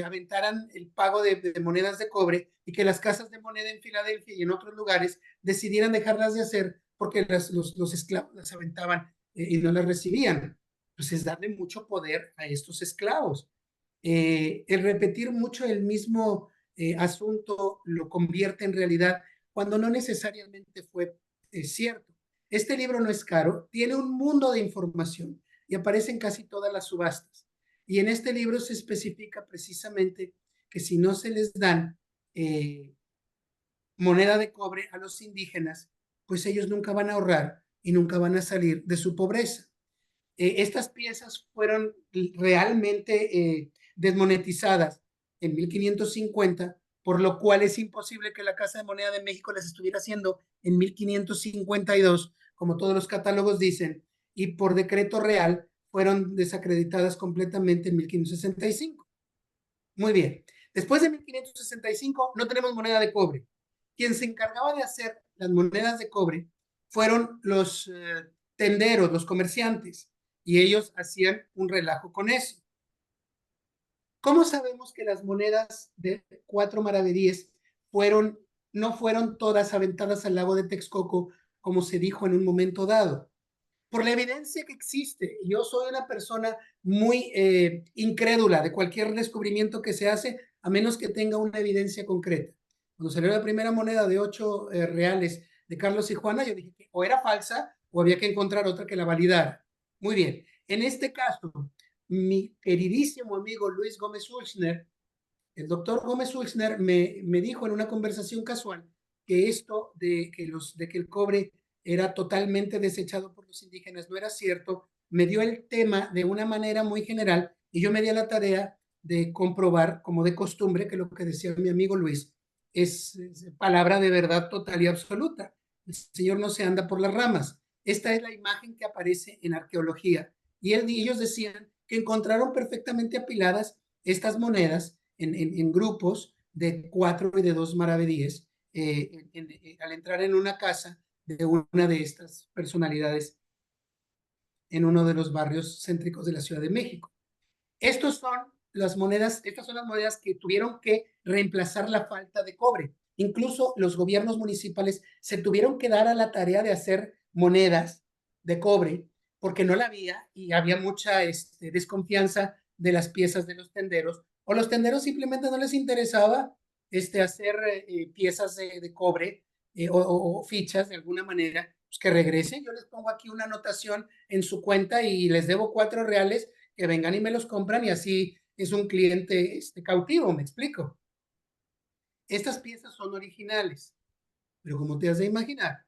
aventaran el pago de monedas de cobre y que las casas de moneda en Filadelfia y en otros lugares decidieran dejarlas de hacer porque los esclavos las aventaban y no las recibían. Pues es darle mucho poder a estos esclavos. El repetir mucho el mismo asunto lo convierte en realidad cuando no necesariamente fue cierto. Este libro no es caro, tiene un mundo de información y aparece en casi todas las subastas. Y en este libro se especifica precisamente que si no se les dan moneda de cobre a los indígenas, pues ellos nunca van a ahorrar y nunca van a salir de su pobreza. Estas piezas fueron realmente desmonetizadas en 1550, por lo cual es imposible que la Casa de Moneda de México las estuviera haciendo en 1552, como todos los catálogos dicen, y por decreto real fueron desacreditadas completamente en 1565. Muy bien. Después de 1565 no tenemos moneda de cobre. Quien se encargaba de hacer las monedas de cobre fueron los tenderos, los comerciantes, y ellos hacían un relajo con eso. ¿Cómo sabemos que las monedas de 4 maravedíes no fueron todas aventadas al lago de Texcoco, como se dijo en un momento dado? Por la evidencia que existe. Yo soy una persona muy incrédula de cualquier descubrimiento que se hace, a menos que tenga una evidencia concreta. Cuando salió la primera moneda de 8 reales de Carlos y Juana, yo dije que o era falsa o había que encontrar otra que la validara. Muy bien. En este caso, mi queridísimo amigo Luis Gómez Ulsner, el doctor Gómez Ulsner me dijo en una conversación casual que esto de que el cobre era totalmente desechado por los indígenas no era cierto, me dio el tema de una manera muy general y yo me di a la tarea de comprobar, como de costumbre, que lo que decía mi amigo Luis es palabra de verdad total y absoluta. El Señor no se anda por las ramas. Esta es la imagen que aparece en arqueología. Y ellos decían que encontraron perfectamente apiladas estas monedas en grupos de 4 y de 2 maravedíes al entrar en una casa de una de estas personalidades en uno de los barrios céntricos de la Ciudad de México. Estas son las monedas que tuvieron que reemplazar la falta de cobre. Incluso los gobiernos municipales se tuvieron que dar a la tarea de hacer monedas de cobre porque no la había y había mucha desconfianza de las piezas de los tenderos o los tenderos simplemente no les interesaba hacer piezas de cobre o fichas de alguna manera pues que regresen. Yo les pongo aquí una anotación en su cuenta y les debo 4 reales que vengan y me los compran y así es un cliente cautivo, me explico. Estas piezas son originales, pero como te has de imaginar,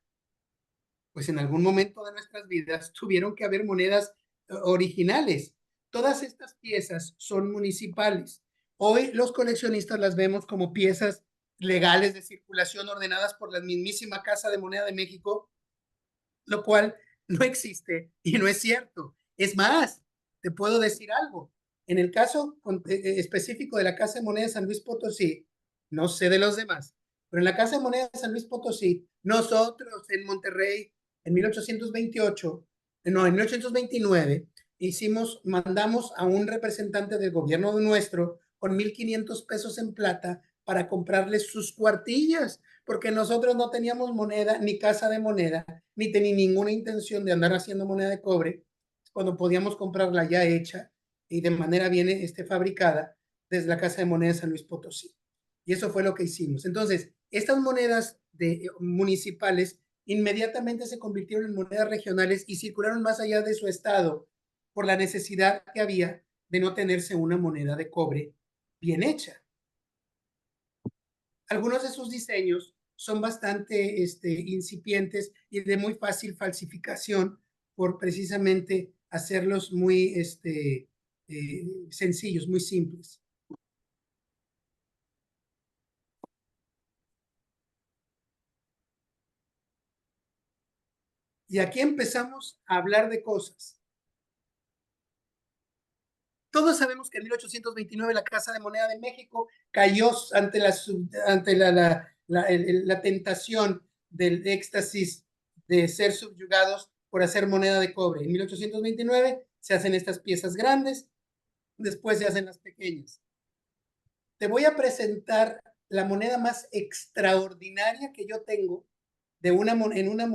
pues en algún momento de nuestras vidas tuvieron que haber monedas originales. Todas estas piezas son municipales. Hoy los coleccionistas las vemos como piezas legales de circulación ordenadas por la mismísima Casa de Moneda de México, lo cual no existe y no es cierto. Es más, te puedo decir algo. En el caso específico de la Casa de Moneda de San Luis Potosí, no sé de los demás, pero en la Casa de Moneda de San Luis Potosí, nosotros en Monterrey, en 1828, no, en 1829, mandamos a un representante del gobierno nuestro con 1,500 pesos en plata para comprarles sus cuartillas, porque nosotros no teníamos moneda, ni casa de moneda, ni tenía ninguna intención de andar haciendo moneda de cobre, cuando podíamos comprarla ya hecha y de manera bien fabricada desde la Casa de Moneda de San Luis Potosí. Y eso fue lo que hicimos. Entonces, estas monedas municipales inmediatamente se convirtieron en monedas regionales y circularon más allá de su estado por la necesidad que había de no tenerse una moneda de cobre bien hecha. Algunos de sus diseños son bastante incipientes y de muy fácil falsificación por precisamente hacerlos muy sencillos, muy simples. Y aquí empezamos a hablar de cosas. Todos sabemos que en 1829 la Casa de Moneda de México cayó ante la tentación del éxtasis de ser subyugados por hacer moneda de cobre. En 1829 se hacen estas piezas grandes, después se hacen las pequeñas. Te voy a presentar la moneda más extraordinaria que yo tengo en una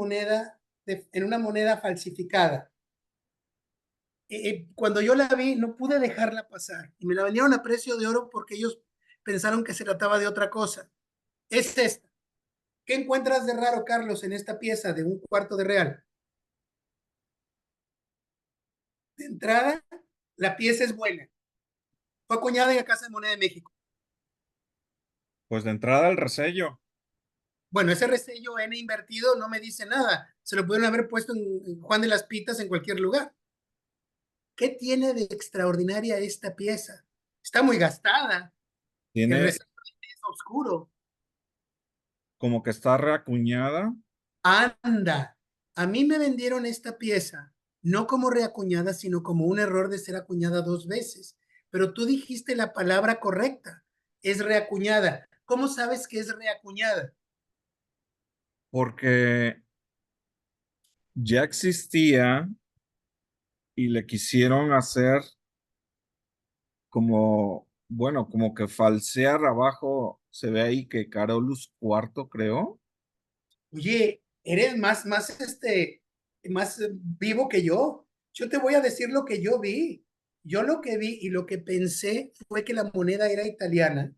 moneda falsificada. Cuando yo la vi, no pude dejarla pasar y me la vendieron a precio de oro porque ellos pensaron que se trataba de otra cosa. Es esta. ¿Qué encuentras de raro, Carlos, en esta pieza de un cuarto de real? De entrada, la pieza es buena. Fue acuñada en la Casa de Moneda de México. Pues de entrada el resello. Bueno, ese resello N invertido no me dice nada. Se lo pudieron haber puesto en Juan de las Pitas en cualquier lugar. ¿Qué tiene de extraordinaria esta pieza? Está muy gastada. El Tiene resello es oscuro. como que está reacuñada. Anda, a mí me vendieron esta pieza no como reacuñada, sino como un error de ser acuñada 2 veces. Pero tú dijiste la palabra correcta, es reacuñada. ¿Cómo sabes que es reacuñada? Porque ya existía y le quisieron hacer como, bueno, como que falsear abajo, se ve ahí que Carolus cuarto, creo. Oye, eres más vivo que yo. Yo te voy a decir lo que yo vi. Yo lo que vi y lo que pensé fue que la moneda era italiana.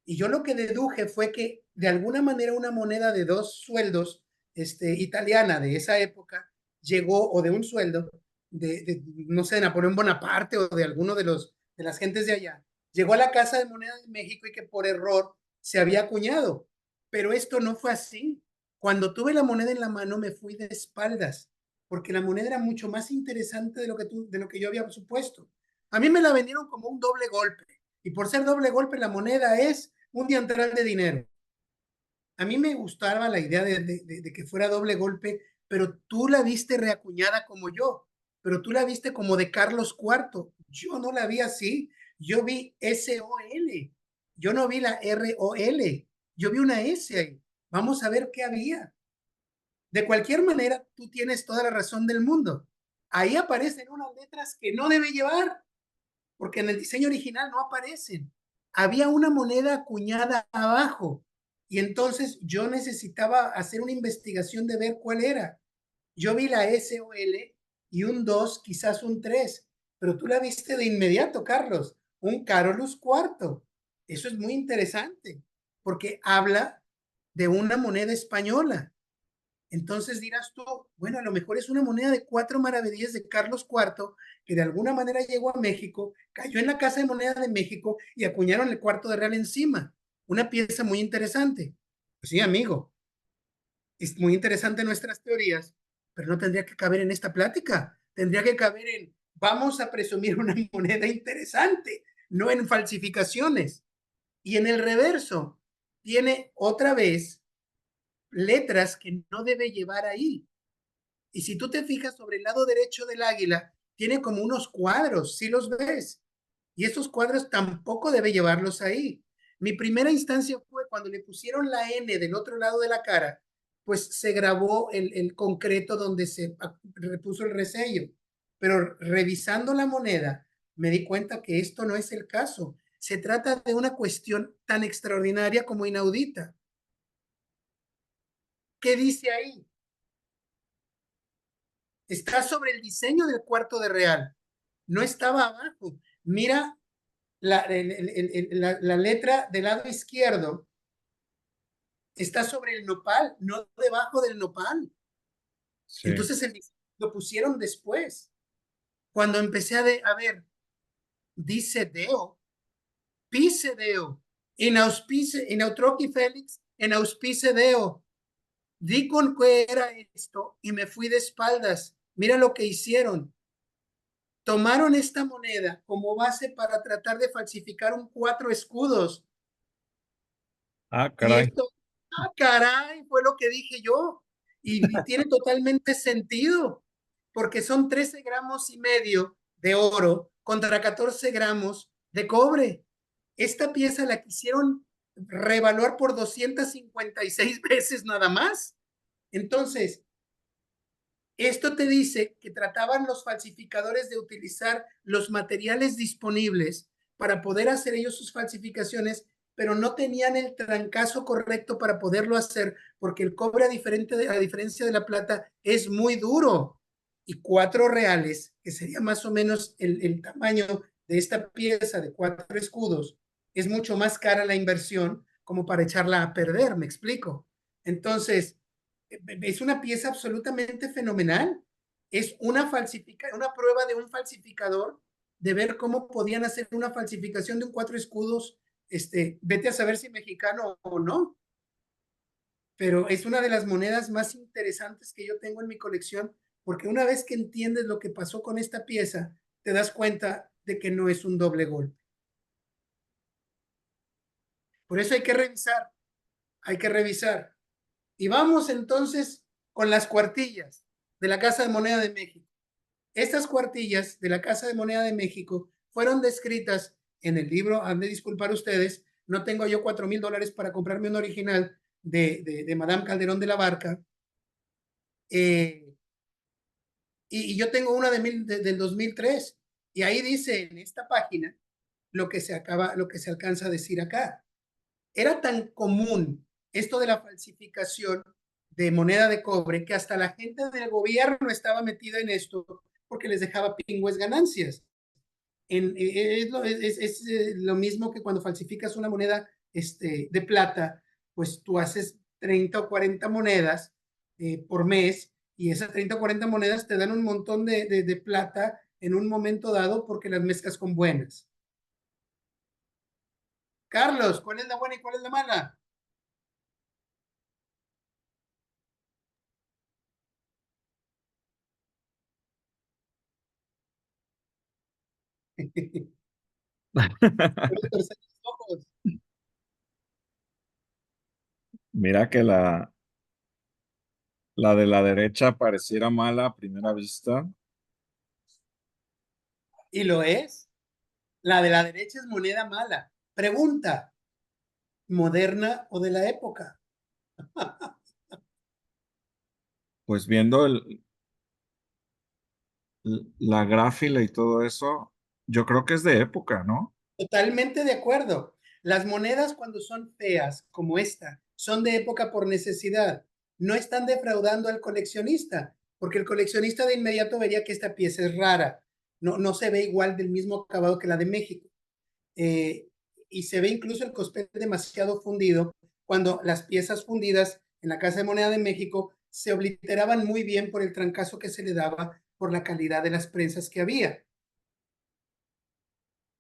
Y yo lo que deduje fue que de alguna manera una moneda de 2 sueldos, italiana de esa época, llegó, o de un sueldo, no sé, de Napoleón Bonaparte o de alguno de las gentes de allá, llegó a la Casa de Moneda de México y que por error se había acuñado. Pero esto no fue así. Cuando tuve la moneda en la mano me fui de espaldas, porque la moneda era mucho más interesante de lo que yo había supuesto. A mí me la vendieron como un doble golpe, y por ser doble golpe la moneda es un dianteral de dinero. A mí me gustaba la idea de que fuera doble golpe, pero tú la viste reacuñada como yo, pero tú la viste como de Carlos IV. Yo no la vi así, yo vi SOL, yo no vi la ROL, yo vi una S ahí. Vamos a ver qué había. De cualquier manera, tú tienes toda la razón del mundo. Ahí aparecen unas letras que no debe llevar, porque en el diseño original no aparecen. Había una moneda acuñada abajo y entonces yo necesitaba hacer una investigación de ver cuál era. Yo vi la SOL y un 2, quizás un 3, pero tú la viste de inmediato, Carlos, un Carolus cuarto. Eso es muy interesante porque habla de una moneda española. Entonces dirás tú, bueno, a lo mejor es una moneda de 4 maravedíes de Carlos IV que de alguna manera llegó a México, cayó en la Casa de Moneda de México y acuñaron el cuarto de real encima. Una pieza muy interesante. Pues sí, amigo, es muy interesante nuestras teorías, pero no tendría que caber en esta plática. Tendría que caber en, vamos a presumir una moneda interesante, no en falsificaciones. Y en el reverso, tiene otra vez letras que no debe llevar ahí. Y si tú te fijas sobre el lado derecho del águila, tiene como unos cuadros, si los ves. Y esos cuadros tampoco debe llevarlos ahí. Mi primera instancia fue cuando le pusieron la N del otro lado de la cara, pues se grabó el concreto donde se repuso el resello. Pero revisando la moneda, me di cuenta que esto no es el caso. Se trata de una cuestión tan extraordinaria como inaudita. ¿Qué dice ahí? Está sobre el diseño del cuarto de real. No estaba abajo. Mira la letra del lado izquierdo. Está sobre el nopal, no debajo del nopal. Sí. Entonces lo pusieron después. Cuando empecé a ver, dice Deo, pise Deo, in auspice, in autroqui Félix, en auspice Deo. Di con qué era esto y me fui de espaldas. Mira lo que hicieron. Tomaron esta moneda como base para tratar de falsificar un 4 escudos. Ah, Y caray. esto, ah, caray, fue lo que dije yo. Y tiene totalmente sentido, porque son 13,5 gramos de oro contra 14 gramos de cobre. Esta pieza la quisieron revaluar por 256 veces nada más. Entonces, esto te dice que trataban los falsificadores de utilizar los materiales disponibles para poder hacer ellos sus falsificaciones, pero no tenían el trancazo correcto para poderlo hacer, porque el cobre, a diferencia de la plata, es muy duro. Y 4 reales, que sería más o menos el tamaño de esta pieza de 4 escudos, es mucho más cara la inversión como para echarla a perder, ¿me explico? Entonces, es una pieza absolutamente fenomenal. Es una prueba de un falsificador de ver cómo podían hacer una falsificación de un 4 escudos, vete a saber si mexicano o no, pero es una de las monedas más interesantes que yo tengo en mi colección, porque una vez que entiendes lo que pasó con esta pieza, te das cuenta de que no es un doble golpe. Por eso hay que revisar, hay que revisar. Y vamos entonces con las cuartillas de la Casa de Moneda de México. Estas cuartillas de la Casa de Moneda de México fueron descritas en el libro, han de disculpar ustedes, no tengo yo $4,000 para comprarme un original de Madame Calderón de la Barca, eh, y yo tengo una del 2003, y ahí dice en esta página lo que se alcanza a decir acá. Era tan común esto de la falsificación de moneda de cobre que hasta la gente del gobierno estaba metida en esto porque les dejaba pingües ganancias. Es lo mismo que cuando falsificas una moneda de plata, pues tú haces 30 o 40 monedas por mes y esas 30 o 40 monedas te dan un montón de plata en un momento dado porque las mezclas con buenas. Carlos, ¿cuál es la buena y cuál es la mala? Ojos. Mira que la de la derecha pareciera mala a primera vista. Y lo es. La de la derecha es moneda mala. Pregunta, ¿moderna o de la época? Pues viendo la gráfila y todo eso, yo creo que es de época, ¿no? Totalmente de acuerdo. Las monedas cuando son feas, como esta, son de época por necesidad. No están defraudando al coleccionista, porque el coleccionista de inmediato vería que esta pieza es rara. No, no se ve igual del mismo acabado que la de México. Eh, y se ve incluso el cosplay demasiado fundido cuando las piezas fundidas en la Casa de Moneda de México se obliteraban muy bien por el trancazo que se le daba por la calidad de las prensas que había.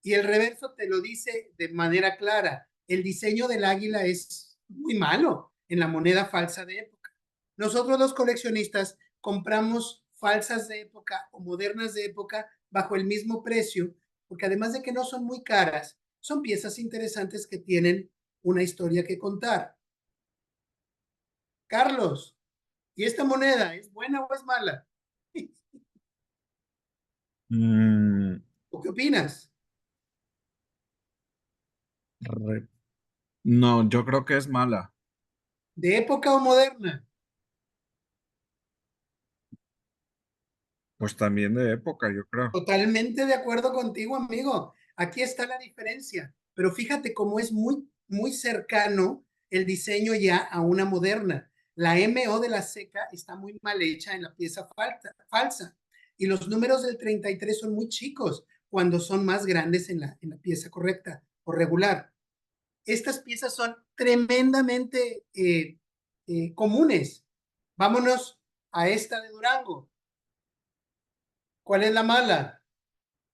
Y el reverso te lo dice de manera clara. El diseño del águila es muy malo en la moneda falsa de época. Nosotros los coleccionistas compramos falsas de época o modernas de época bajo el mismo precio, porque además de que no son muy caras, son piezas interesantes que tienen una historia que contar. Carlos, ¿y esta moneda es buena o es mala? Mm, ¿O qué opinas? re- no, yo creo que es mala. ¿De época o moderna? Pues también de época, yo creo. Totalmente de acuerdo contigo, amigo. Aquí está la diferencia. Pero fíjate cómo es muy, muy cercano el diseño ya a una moderna. La MO de la seca está muy mal hecha en la pieza falsa. Y los números del 33 son muy chicos cuando son más grandes en la pieza correcta o regular. Estas piezas son tremendamente comunes. Vámonos a esta de Durango. ¿Cuál es la mala?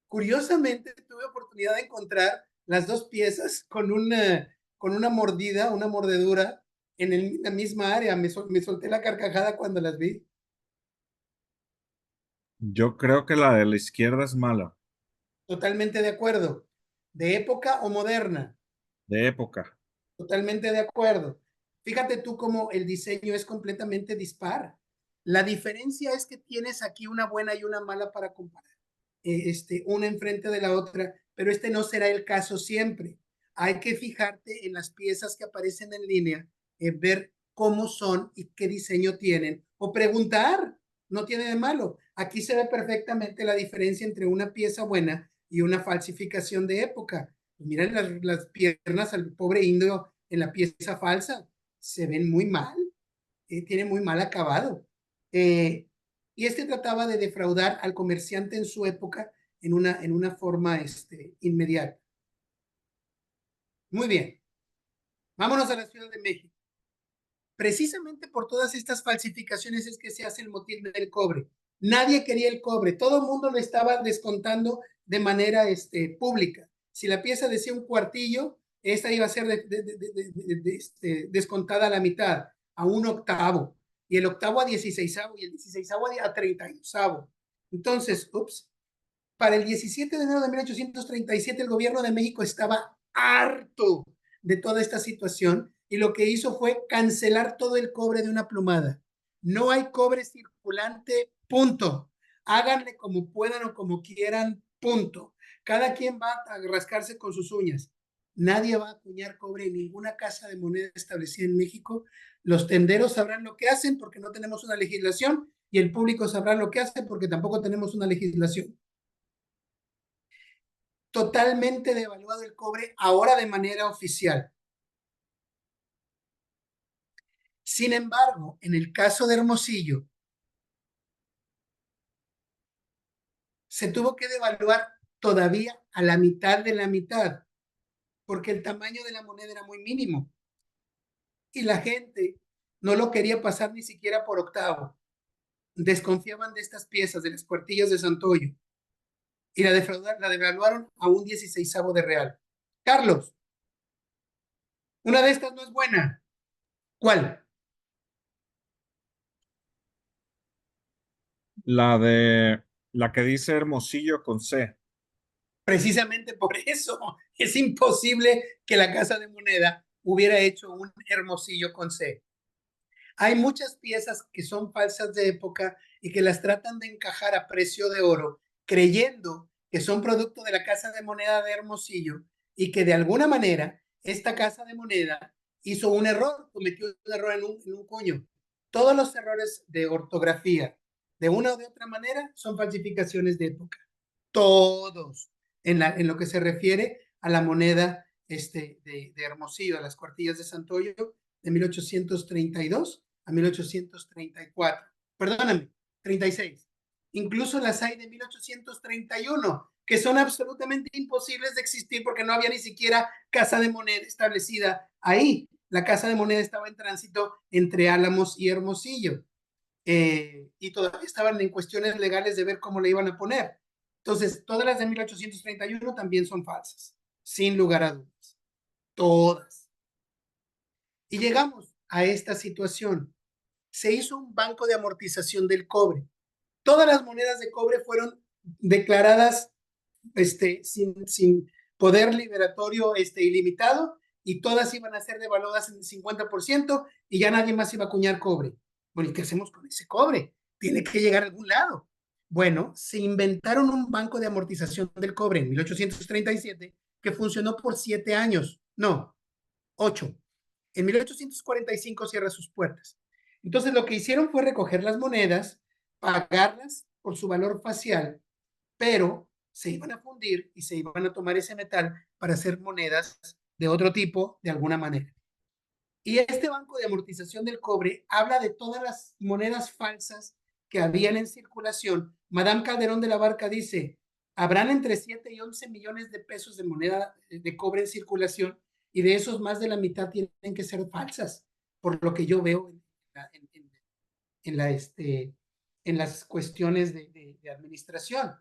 Curiosamente, tuve oportunidad de encontrar las dos piezas con una mordida, una mordedura la misma área. Me solté la carcajada cuando las vi. Yo creo que la de la izquierda es mala, Totalmente de acuerdo. ¿De época o moderna? de época. Totalmente de acuerdo. Fíjate tú cómo el diseño es completamente dispar. La diferencia es que tienes aquí una buena y una mala para comparar, una enfrente de la otra, pero este no será el caso siempre. Hay que fijarte en las piezas que aparecen en línea, ver cómo son y qué diseño tienen, o preguntar, no tiene de malo. Aquí se ve perfectamente la diferencia entre una pieza buena y una falsificación de época. Miren las piernas al pobre indio en la pieza falsa, se ven muy mal, tiene muy mal acabado. Eh, y este trataba de defraudar al comerciante en su época en una forma inmediata. Muy bien, vámonos a la Ciudad de México. Precisamente por todas estas falsificaciones es que se hace el motín del cobre. Nadie quería el cobre, todo el mundo lo estaba descontando de manera pública. Si la pieza decía un cuartillo, esta iba a ser descontada a la mitad, a un octavo, y el octavo a 16avo, y el 16avo a 32avo. Entonces, ups, para el 17 de enero de 1837 el gobierno de México estaba harto de toda esta situación y lo que hizo fue cancelar todo el cobre de una plumada. No hay cobre circulante, punto. Háganle como puedan o como quieran, punto. Cada quien va a rascarse con sus uñas. Nadie va a acuñar cobre en ninguna casa de moneda establecida en México. Los tenderos sabrán lo que hacen porque no tenemos una legislación y el público sabrá lo que hace porque tampoco tenemos una legislación. Totalmente devaluado el cobre ahora de manera oficial. Sin embargo, en el caso de Hermosillo, se tuvo que devaluar todavía a la mitad de la mitad, porque el tamaño de la moneda era muy mínimo y la gente no lo quería pasar ni siquiera por octavo. Desconfiaban de estas piezas, de las cuartillas de Santoyo, y la devaluaron a un 16avo de real. Carlos, una de estas no es buena. ¿Cuál? La de la que dice Hermosillo con C. Precisamente por eso es imposible que la Casa de Moneda hubiera hecho un Hermosillo con C. Hay muchas piezas que son falsas de época y que las tratan de encajar a precio de oro, creyendo que son producto de la Casa de Moneda de Hermosillo y que de alguna manera esta Casa de Moneda hizo un error, cometió un error en un cuño. Todos los errores de ortografía, de una o de otra manera, son falsificaciones de época. Todos, en lo que se refiere a la moneda de Hermosillo, a las cuartillas de Santoyo de 1832 a 1834. Perdóname, 36. Incluso las hay de 1831, que son absolutamente imposibles de existir porque no había ni siquiera casa de moneda establecida ahí. La casa de moneda estaba en tránsito entre Álamos y Hermosillo. y todavía estaban en cuestiones legales de ver cómo le iban a poner. Entonces, todas las de 1831 también son falsas, sin lugar a dudas, todas. Y llegamos a esta situación. Se hizo un banco de amortización del cobre. Todas las monedas de cobre fueron declaradas sin poder liberatorio ilimitado, y todas iban a ser devaluadas en el 50% y ya nadie más iba a acuñar cobre. Bueno, ¿y qué hacemos con ese cobre? Tiene que llegar a algún lado. Bueno, se inventaron un banco de amortización del cobre en 1837 que funcionó por 7 años, no, 8. En 1845 cierra sus puertas. Entonces lo que hicieron fue recoger las monedas, pagarlas por su valor facial, pero se iban a fundir y se iban a tomar ese metal para hacer monedas de otro tipo de alguna manera. Y este banco de amortización del cobre habla de todas las monedas falsas que habían en circulación. Madame Calderón de la Barca dice, habrán entre 7 y 11 millones de pesos de moneda de cobre en circulación, y de esos más de la mitad tienen que ser falsas, por lo que yo veo en la, en las cuestiones de administración.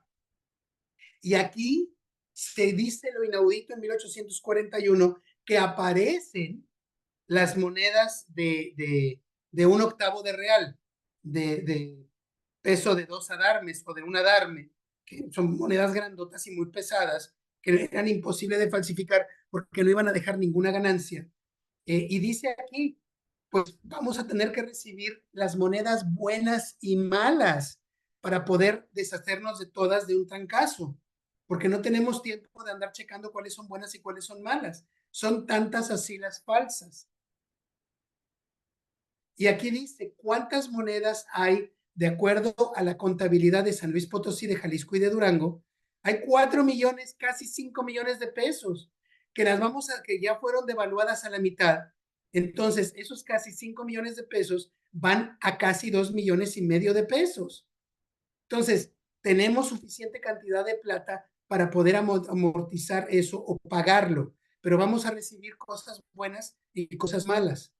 Y aquí se dice lo inaudito en 1841, que aparecen las monedas de un octavo de real, de peso de 2 adarmes o de 1 adarme, que son monedas grandotas y muy pesadas, que eran imposibles de falsificar porque no iban a dejar ninguna ganancia. Y dice aquí, pues vamos a tener que recibir las monedas buenas y malas para poder deshacernos de todas de un trancazo, porque no tenemos tiempo de andar checando cuáles son buenas y cuáles son malas. Son tantas así las falsas. Y aquí dice cuántas monedas hay de acuerdo a la contabilidad de San Luis Potosí, de Jalisco y de Durango. Hay 4 millones, casi 5 millones de pesos, que las vamos a, que ya fueron devaluadas a la mitad. Entonces, esos casi 5 millones de pesos van a casi 2 millones y medio de pesos. Entonces, tenemos suficiente cantidad de plata para poder amortizar eso o pagarlo, pero vamos a recibir cosas buenas y cosas malas.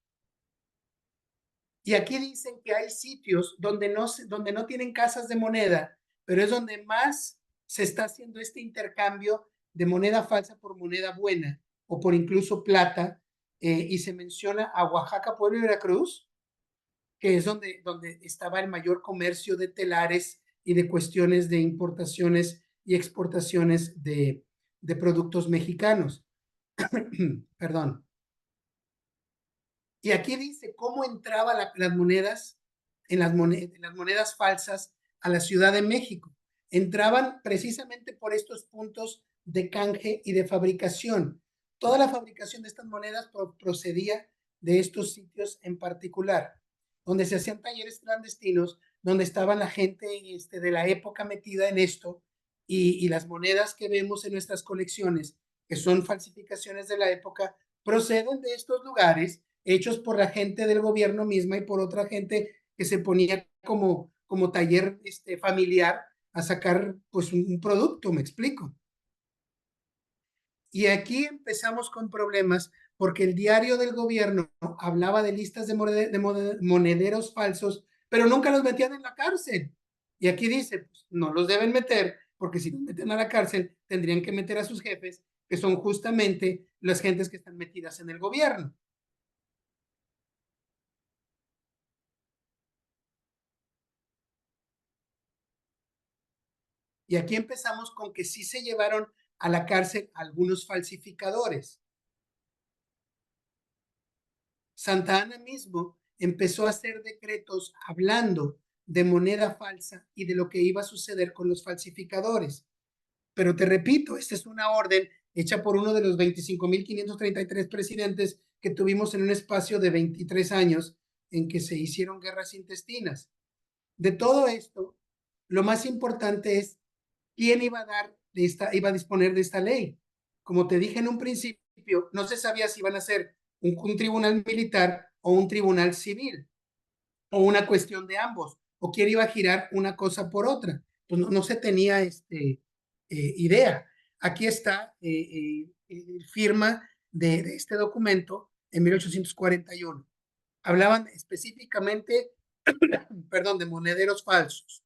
Y aquí dicen que hay sitios donde no tienen casas de moneda, pero es donde más se está haciendo este intercambio de moneda falsa por moneda buena o por incluso plata. Y se menciona a Oaxaca, Puebla y Veracruz, que es donde estaba el mayor comercio de telares y de cuestiones de importaciones y exportaciones de productos mexicanos. Perdón. Y aquí dice cómo entraban las monedas, en las monedas falsas a la Ciudad de México. Entraban precisamente por estos puntos de canje y de fabricación. Toda la fabricación de estas monedas procedía de estos sitios en particular, donde se hacían talleres clandestinos, donde estaba la gente de la época metida en esto, y las monedas que vemos en nuestras colecciones, que son falsificaciones de la época, proceden de estos lugares hechos por la gente del gobierno misma y por otra gente que se ponía como taller familiar a sacar pues un producto, me explico. Y aquí empezamos con problemas porque el diario del gobierno hablaba de listas de monederos falsos, pero nunca los metían en la cárcel. Y aquí dice, pues, no los deben meter porque si los meten a la cárcel tendrían que meter a sus jefes, que son justamente las gentes que están metidas en el gobierno. Y aquí empezamos con que sí se llevaron a la cárcel algunos falsificadores. Santa Ana mismo empezó a hacer decretos hablando de moneda falsa y de lo que iba a suceder con los falsificadores. Pero te repito, esta es una orden hecha por uno de los 25.533 presidentes que tuvimos en un espacio de 23 años en que se hicieron guerras intestinas. De todo esto, lo más importante es quién iba a disponer de esta ley. Como te dije en un principio, no se sabía si iban a ser un tribunal militar o un tribunal civil, o una cuestión de ambos, o quién iba a girar una cosa por otra. Pues no se tenía idea. Aquí está firma de este documento en 1841. Hablaban específicamente perdón, de monederos falsos.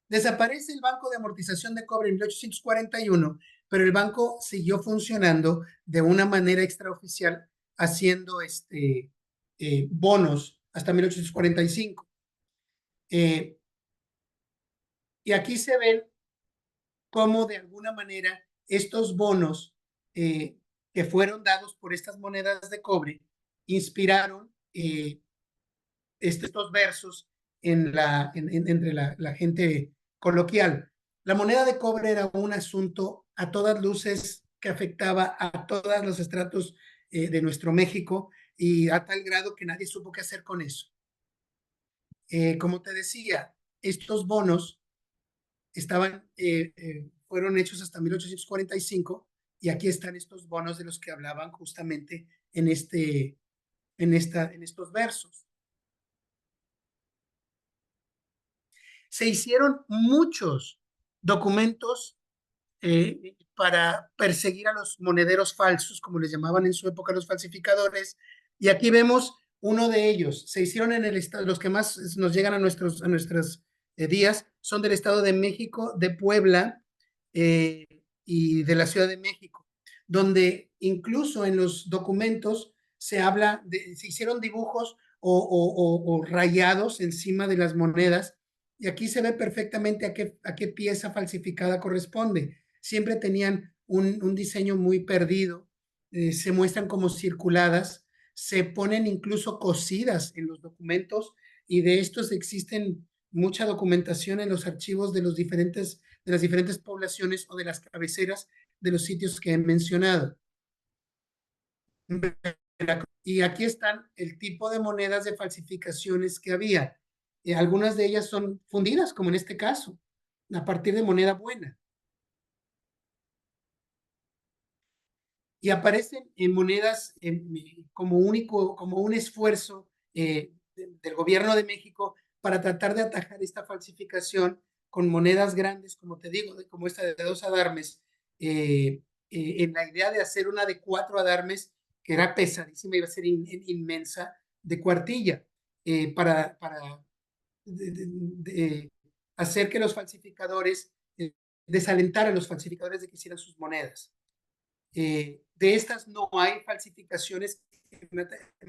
Desaparece el Banco de Amortización de Cobre en 1841, pero el banco siguió funcionando de una manera extraoficial, haciendo bonos hasta 1845. Y aquí se ven cómo de alguna manera estos bonos que fueron dados por estas monedas de cobre inspiraron estos versos entre la gente coloquial. La moneda de cobre era un asunto a todas luces que afectaba a todos los estratos de nuestro México y a tal grado que nadie supo qué hacer con eso. Como te decía, estos bonos fueron hechos hasta 1845 y aquí están estos bonos de los que hablaban justamente en estos versos. Se hicieron muchos documentos para perseguir a los monederos falsos, como les llamaban en su época los falsificadores, y aquí vemos uno de ellos. Se hicieron en el estado, los que más nos llegan a nuestros días son del Estado de México, de Puebla y de la Ciudad de México, donde incluso en los documentos se hicieron dibujos o rayados encima de las monedas, y aquí se ve perfectamente a qué pieza falsificada corresponde. Siempre tenían un diseño muy perdido, se muestran como circuladas, se ponen incluso cosidas en los documentos, y de estos existen mucha documentación en los archivos de las diferentes poblaciones o de las cabeceras de los sitios que he mencionado. Y aquí están el tipo de monedas de falsificaciones que había. Algunas de ellas son fundidas, como en este caso, a partir de moneda buena. Y aparecen en monedas como un esfuerzo del gobierno de México para tratar de atajar esta falsificación con monedas grandes, como te digo, como esta de 2 adarmes, en la idea de hacer una de 4 adarmes, que era pesadísima, iba a ser inmensa, de cuartilla, para hacer que los falsificadores, desalentar a los falsificadores de que hicieran sus monedas. De estas no hay falsificaciones que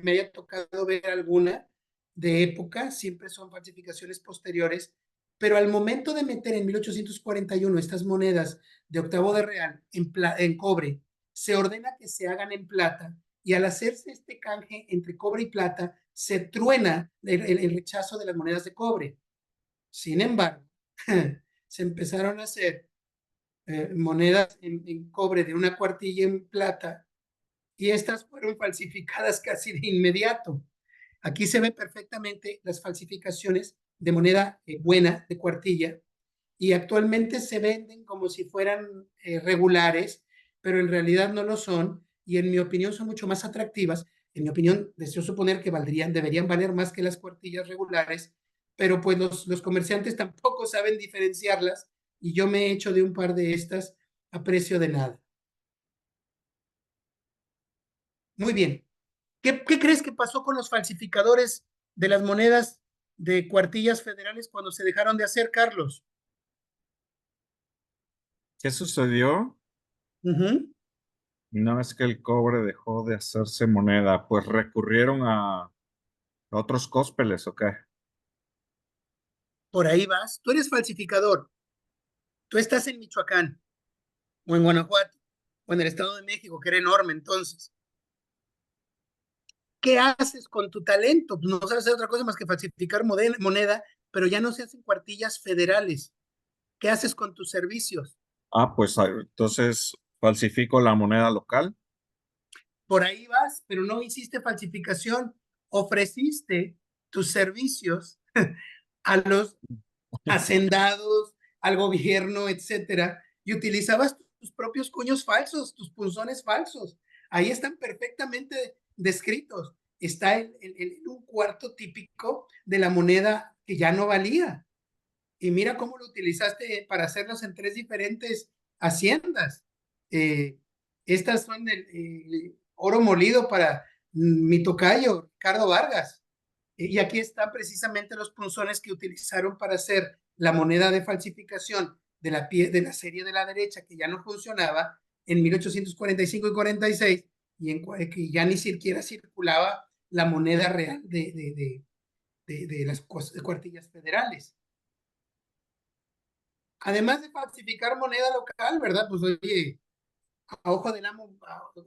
me haya tocado ver alguna de época, siempre son falsificaciones posteriores, pero al momento de meter en 1841 estas monedas de octavo de real en cobre, se ordena que se hagan en plata, y al hacerse este canje entre cobre y plata, se truena el rechazo de las monedas de cobre. Sin embargo, se empezaron a hacer monedas en cobre de una cuartilla en plata, y estas fueron falsificadas casi de inmediato. Aquí se ven perfectamente las falsificaciones de moneda buena de cuartilla, y actualmente se venden como si fueran regulares, pero en realidad no lo son, y en mi opinión son mucho más atractivas. En mi opinión, deseo suponer que deberían valer más que las cuartillas regulares, pero pues los comerciantes tampoco saben diferenciarlas, y yo me he hecho de un par de estas a precio de nada. Muy bien. ¿Qué crees que pasó con los falsificadores de las monedas de cuartillas federales cuando se dejaron de hacer, Carlos? ¿Qué sucedió? Una vez que el cobre dejó de hacerse moneda, pues recurrieron a otros cóspeles, ¿o qué? Por ahí vas. Tú eres falsificador. Tú estás en Michoacán o en Guanajuato o en el Estado de México, que era enorme entonces. ¿Qué haces con tu talento? Pues no sabes hacer otra cosa más que falsificar moneda, pero ya no se hacen cuartillas federales. ¿Qué haces con tus servicios? Ah, pues entonces falsifico la moneda local. Por ahí vas, pero no hiciste falsificación. Ofreciste tus servicios a los hacendados, al gobierno, etcétera, y utilizabas tus propios cuños falsos, tus punzones falsos. Ahí están perfectamente descritos. Está en un cuarto típico de la moneda que ya no valía. Y mira cómo lo utilizaste para hacerlos en 3 diferentes haciendas. Eh, Estas son el oro molido para mi tocayo, Ricardo Vargas. Y aquí están precisamente los punzones que utilizaron para hacer la moneda de falsificación de la serie de la derecha, que ya no funcionaba en 1845 y 46, que ya ni siquiera circulaba la moneda real de las cuartillas federales. Además de falsificar moneda local, ¿verdad? Pues oye, a ojo del amo,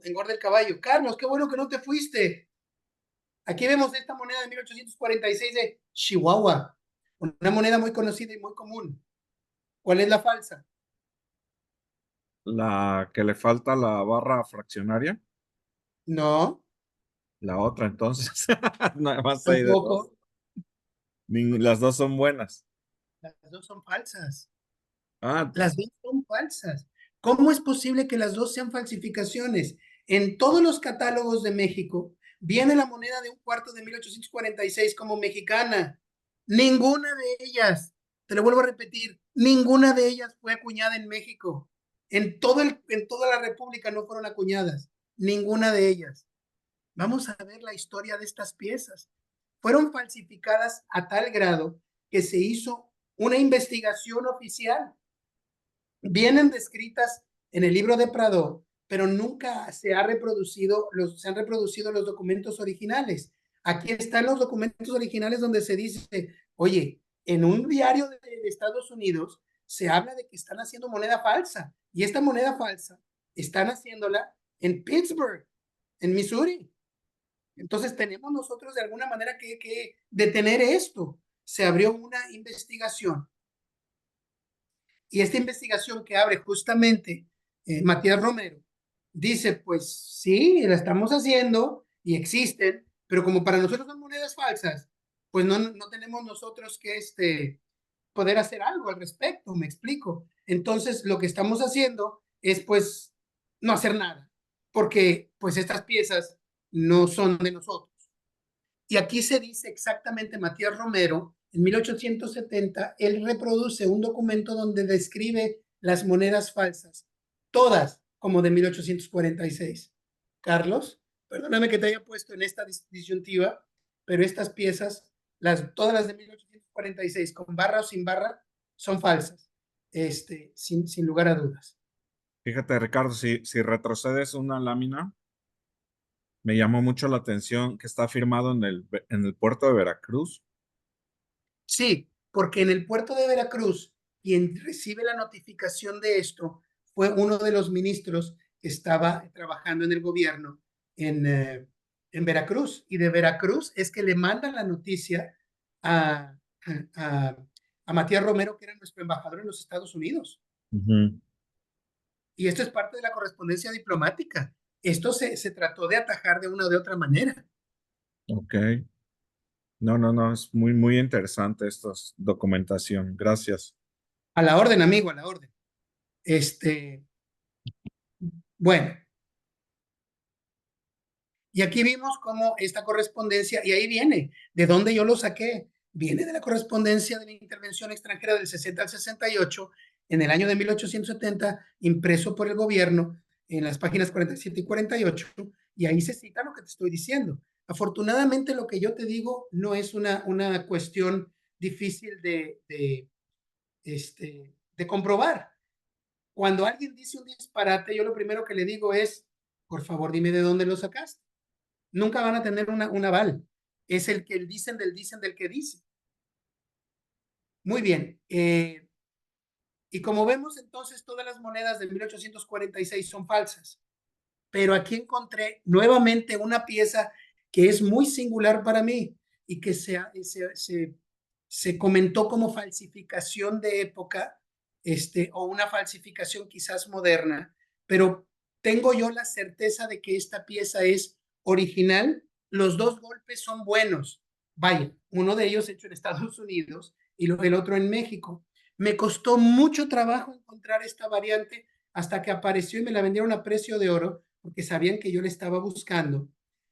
engorda el caballo. Carlos, qué bueno que no te fuiste. Aquí vemos esta moneda de 1846 de Chihuahua, una moneda muy conocida y muy común. ¿Cuál es la falsa? La que le falta la barra fraccionaria, No, la otra entonces. Nada más hay de dos. tampoco. Las dos son buenas. Las dos son falsas. Ah, Las dos son falsas. ¿Cómo es posible que las dos sean falsificaciones? En todos los catálogos de México viene la moneda de un cuarto de 1846 como mexicana. Ninguna de ellas, te lo vuelvo a repetir, ninguna de ellas fue acuñada en México. En toda la República no fueron acuñadas. Ninguna de ellas. Vamos a ver la historia de estas piezas. Fueron falsificadas a tal grado que se hizo una investigación oficial. Vienen descritas en el libro de Prado, pero nunca se han reproducido los documentos originales. Aquí están los documentos originales donde se dice, oye, en un diario de Estados Unidos se habla de que están haciendo moneda falsa y esta moneda falsa están haciéndola en Pittsburgh, en Missouri. Entonces tenemos nosotros de alguna manera que detener esto. Se abrió una investigación y esta investigación que abre justamente Matías Romero dice, pues sí, la estamos haciendo y existen, pero como para nosotros son monedas falsas, pues no tenemos nosotros que poder hacer algo al respecto, me explico. Entonces lo que estamos haciendo es pues no hacer nada, porque pues estas piezas no son de nosotros. Y aquí se dice exactamente Matías Romero, en 1870, él reproduce un documento donde describe las monedas falsas, todas como de 1846. Carlos, perdóname que te haya puesto en esta disyuntiva, pero estas piezas, todas las de 1846, con barra o sin barra, son falsas, sin lugar a dudas. fíjate, Ricardo, si retrocedes una lámina, me llamó mucho la atención que está firmado en el puerto de Veracruz. Sí, porque en el puerto de Veracruz, quien recibe la notificación de esto fue uno de los ministros que estaba trabajando en el gobierno en Veracruz. Y de Veracruz es que le mandan la noticia a, a, a Matías Romero, que era nuestro embajador en los Estados Unidos. Ujú. Y esto es parte de la correspondencia diplomática. Esto se trató de atajar de una o de otra manera. Ok. No, no, no, es muy, muy interesante esta documentación. Gracias. A la orden, amigo, a la orden. Este, bueno, y aquí vimos cómo esta correspondencia, y ahí viene, ¿de dónde yo lo saqué? Viene de la correspondencia de la intervención extranjera del 60 al 68, en el año de 1870, impreso por el gobierno en las páginas 47 y 48, y ahí se cita lo que te estoy diciendo. Afortunadamente, lo que yo te digo no es una cuestión difícil de comprobar. Cuando alguien dice un disparate, yo lo primero que le digo es, por favor, dime de dónde lo sacaste. Nunca van a tener un aval. Es el que dicen del que dice. Muy bien. Y como vemos, entonces todas las monedas de 1846 son falsas. Pero aquí encontré nuevamente una pieza que es muy singular para mí y que se comentó como falsificación de época, o una falsificación quizás moderna, pero tengo yo la certeza de que esta pieza es original. Los dos golpes son buenos. Vaya, uno de ellos hecho en Estados Unidos y el otro en México. Me costó mucho trabajo encontrar esta variante hasta que apareció y me la vendieron a precio de oro porque sabían que yo le estaba buscando.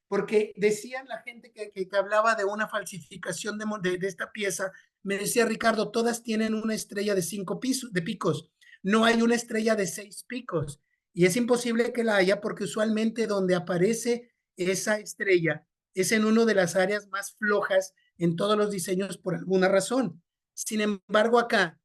Porque decían la gente que hablaba de una falsificación de esta pieza, me decía Ricardo, todas tienen una estrella de 5 picos, no hay una estrella de 6 picos. Y es imposible que la haya porque usualmente donde aparece esa estrella es en una de las áreas más flojas en todos los diseños por alguna razón. Sin embargo, acá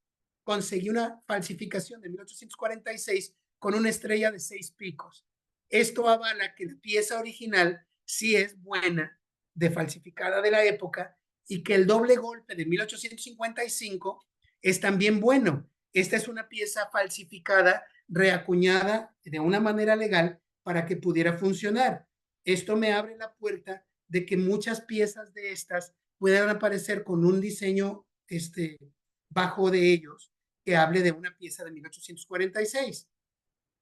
conseguí una falsificación de 1846 con una estrella de 6 picos. Esto avala que la pieza original sí es buena, de falsificada de la época, y que el doble golpe de 1855 es también bueno. Esta es una pieza falsificada, reacuñada de una manera legal para que pudiera funcionar. Esto me abre la puerta de que muchas piezas de estas puedan aparecer con un diseño bajo de ellos que hable de una pieza de 1846.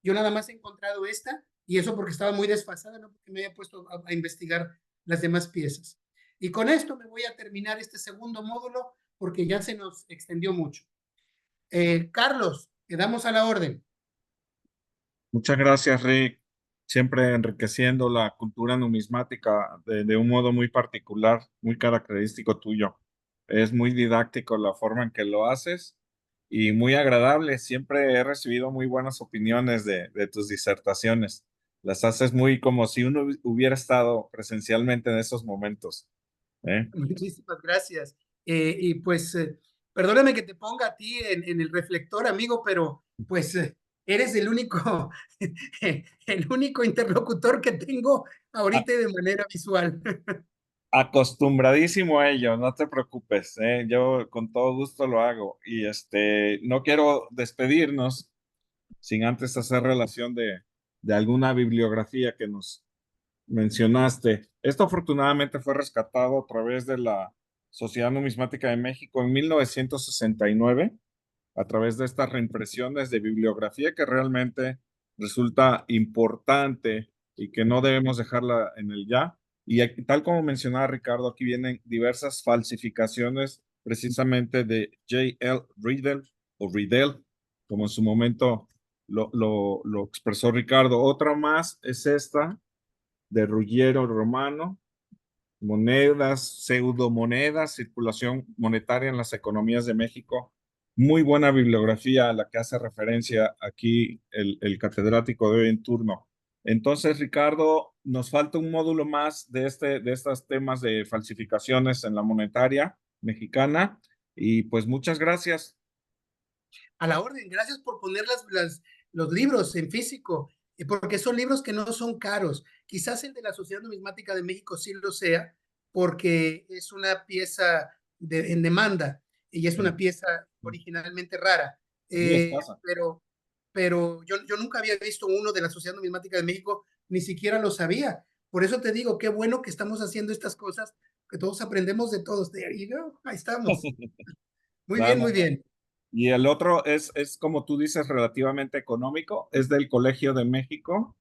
Yo nada más he encontrado esta y eso porque estaba muy desfasada, no porque me había puesto a investigar las demás piezas. Y con esto me voy a terminar este segundo módulo porque ya se nos extendió mucho. Carlos, quedamos a la orden. Muchas gracias, Rick. Siempre enriqueciendo la cultura numismática de un modo muy particular, muy característico tuyo. Es muy didáctico la forma en que lo haces y muy agradable. Siempre he recibido muy buenas opiniones de tus disertaciones. Las haces muy como si uno hubiera estado presencialmente en esos momentos, ¿eh? Muchísimas gracias. Y pues, perdóname que te ponga a ti en el reflector, amigo, pero pues eres el único, el único interlocutor que tengo ahorita de manera visual. Acostumbradísimo a ello, no te preocupes, ¿eh? Yo con todo gusto lo hago y no quiero despedirnos sin antes hacer relación de alguna bibliografía que nos mencionaste. Esto afortunadamente fue rescatado a través de la Sociedad Numismática de México en 1969 a través de estas reimpresiones de bibliografía que realmente resulta importante y que no debemos dejarla en el ya. Y aquí, tal como mencionaba Ricardo, aquí vienen diversas falsificaciones precisamente de J.L. Riddle o Riddell, como en su momento lo expresó Ricardo. Otra más es esta de Ruggiero Romano, monedas, pseudomonedas, circulación monetaria en las economías de México. Muy buena bibliografía a la que hace referencia aquí el catedrático de hoy en turno. Entonces, Ricardo, nos falta un módulo más de estos temas de falsificaciones en la monetaria mexicana. Y pues muchas gracias. A la orden, gracias por poner los libros en físico, porque son libros que no son caros. Quizás el de la Sociedad Numismática de México sí lo sea, porque es una pieza en demanda y es una pieza originalmente rara. Muy Eh, escasa. pero pero yo nunca había visto uno de la Sociedad Numismática de México, ni siquiera lo sabía. Por eso te digo, qué bueno que estamos haciendo estas cosas, que todos aprendemos de todos. Ahí estamos. Muy bien, muy Claro. bien. Y el otro es, como tú dices, relativamente económico, es del Colegio de México.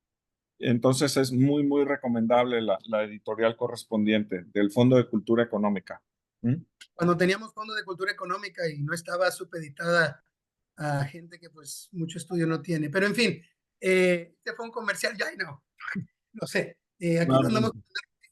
Entonces es muy, muy recomendable la editorial correspondiente del Fondo de Cultura Económica. ¿Mm? Cuando teníamos Fondo de Cultura Económica y no estaba supeditada a gente que pues mucho estudio no tiene. Pero en fin, este fue un comercial, ya no sé. Aquí No, no no, andamos no.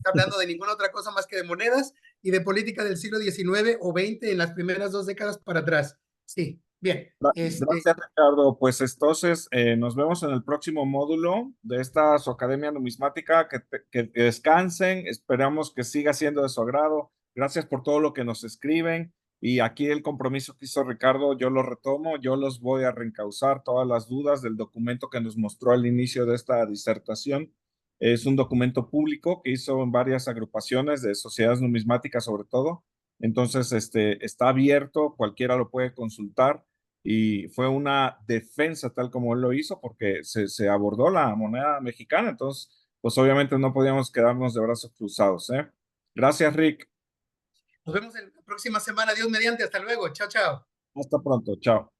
hablando de ninguna otra cosa más que de monedas y de política del siglo XIX o XX en las primeras 2 décadas para atrás. Sí, bien. Gracias, Ricardo. Pues entonces nos vemos en el próximo módulo de esta su Academia Numismática. Que descansen. Esperamos que siga siendo de su agrado. Gracias por todo lo que nos escriben. Y aquí el compromiso que hizo Ricardo, yo lo retomo. Yo los voy a reencauzar todas las dudas del documento que nos mostró al inicio de esta disertación. Es un documento público que hizo en varias agrupaciones de sociedades numismáticas, sobre todo. Entonces, está abierto, cualquiera lo puede consultar y fue una defensa tal como él lo hizo porque se abordó la moneda mexicana, entonces pues obviamente no podíamos quedarnos de brazos cruzados, ¿eh? Gracias, Rick. Nos vemos en la próxima semana. Dios mediante. Hasta luego. Chao, chao. Hasta pronto, chao.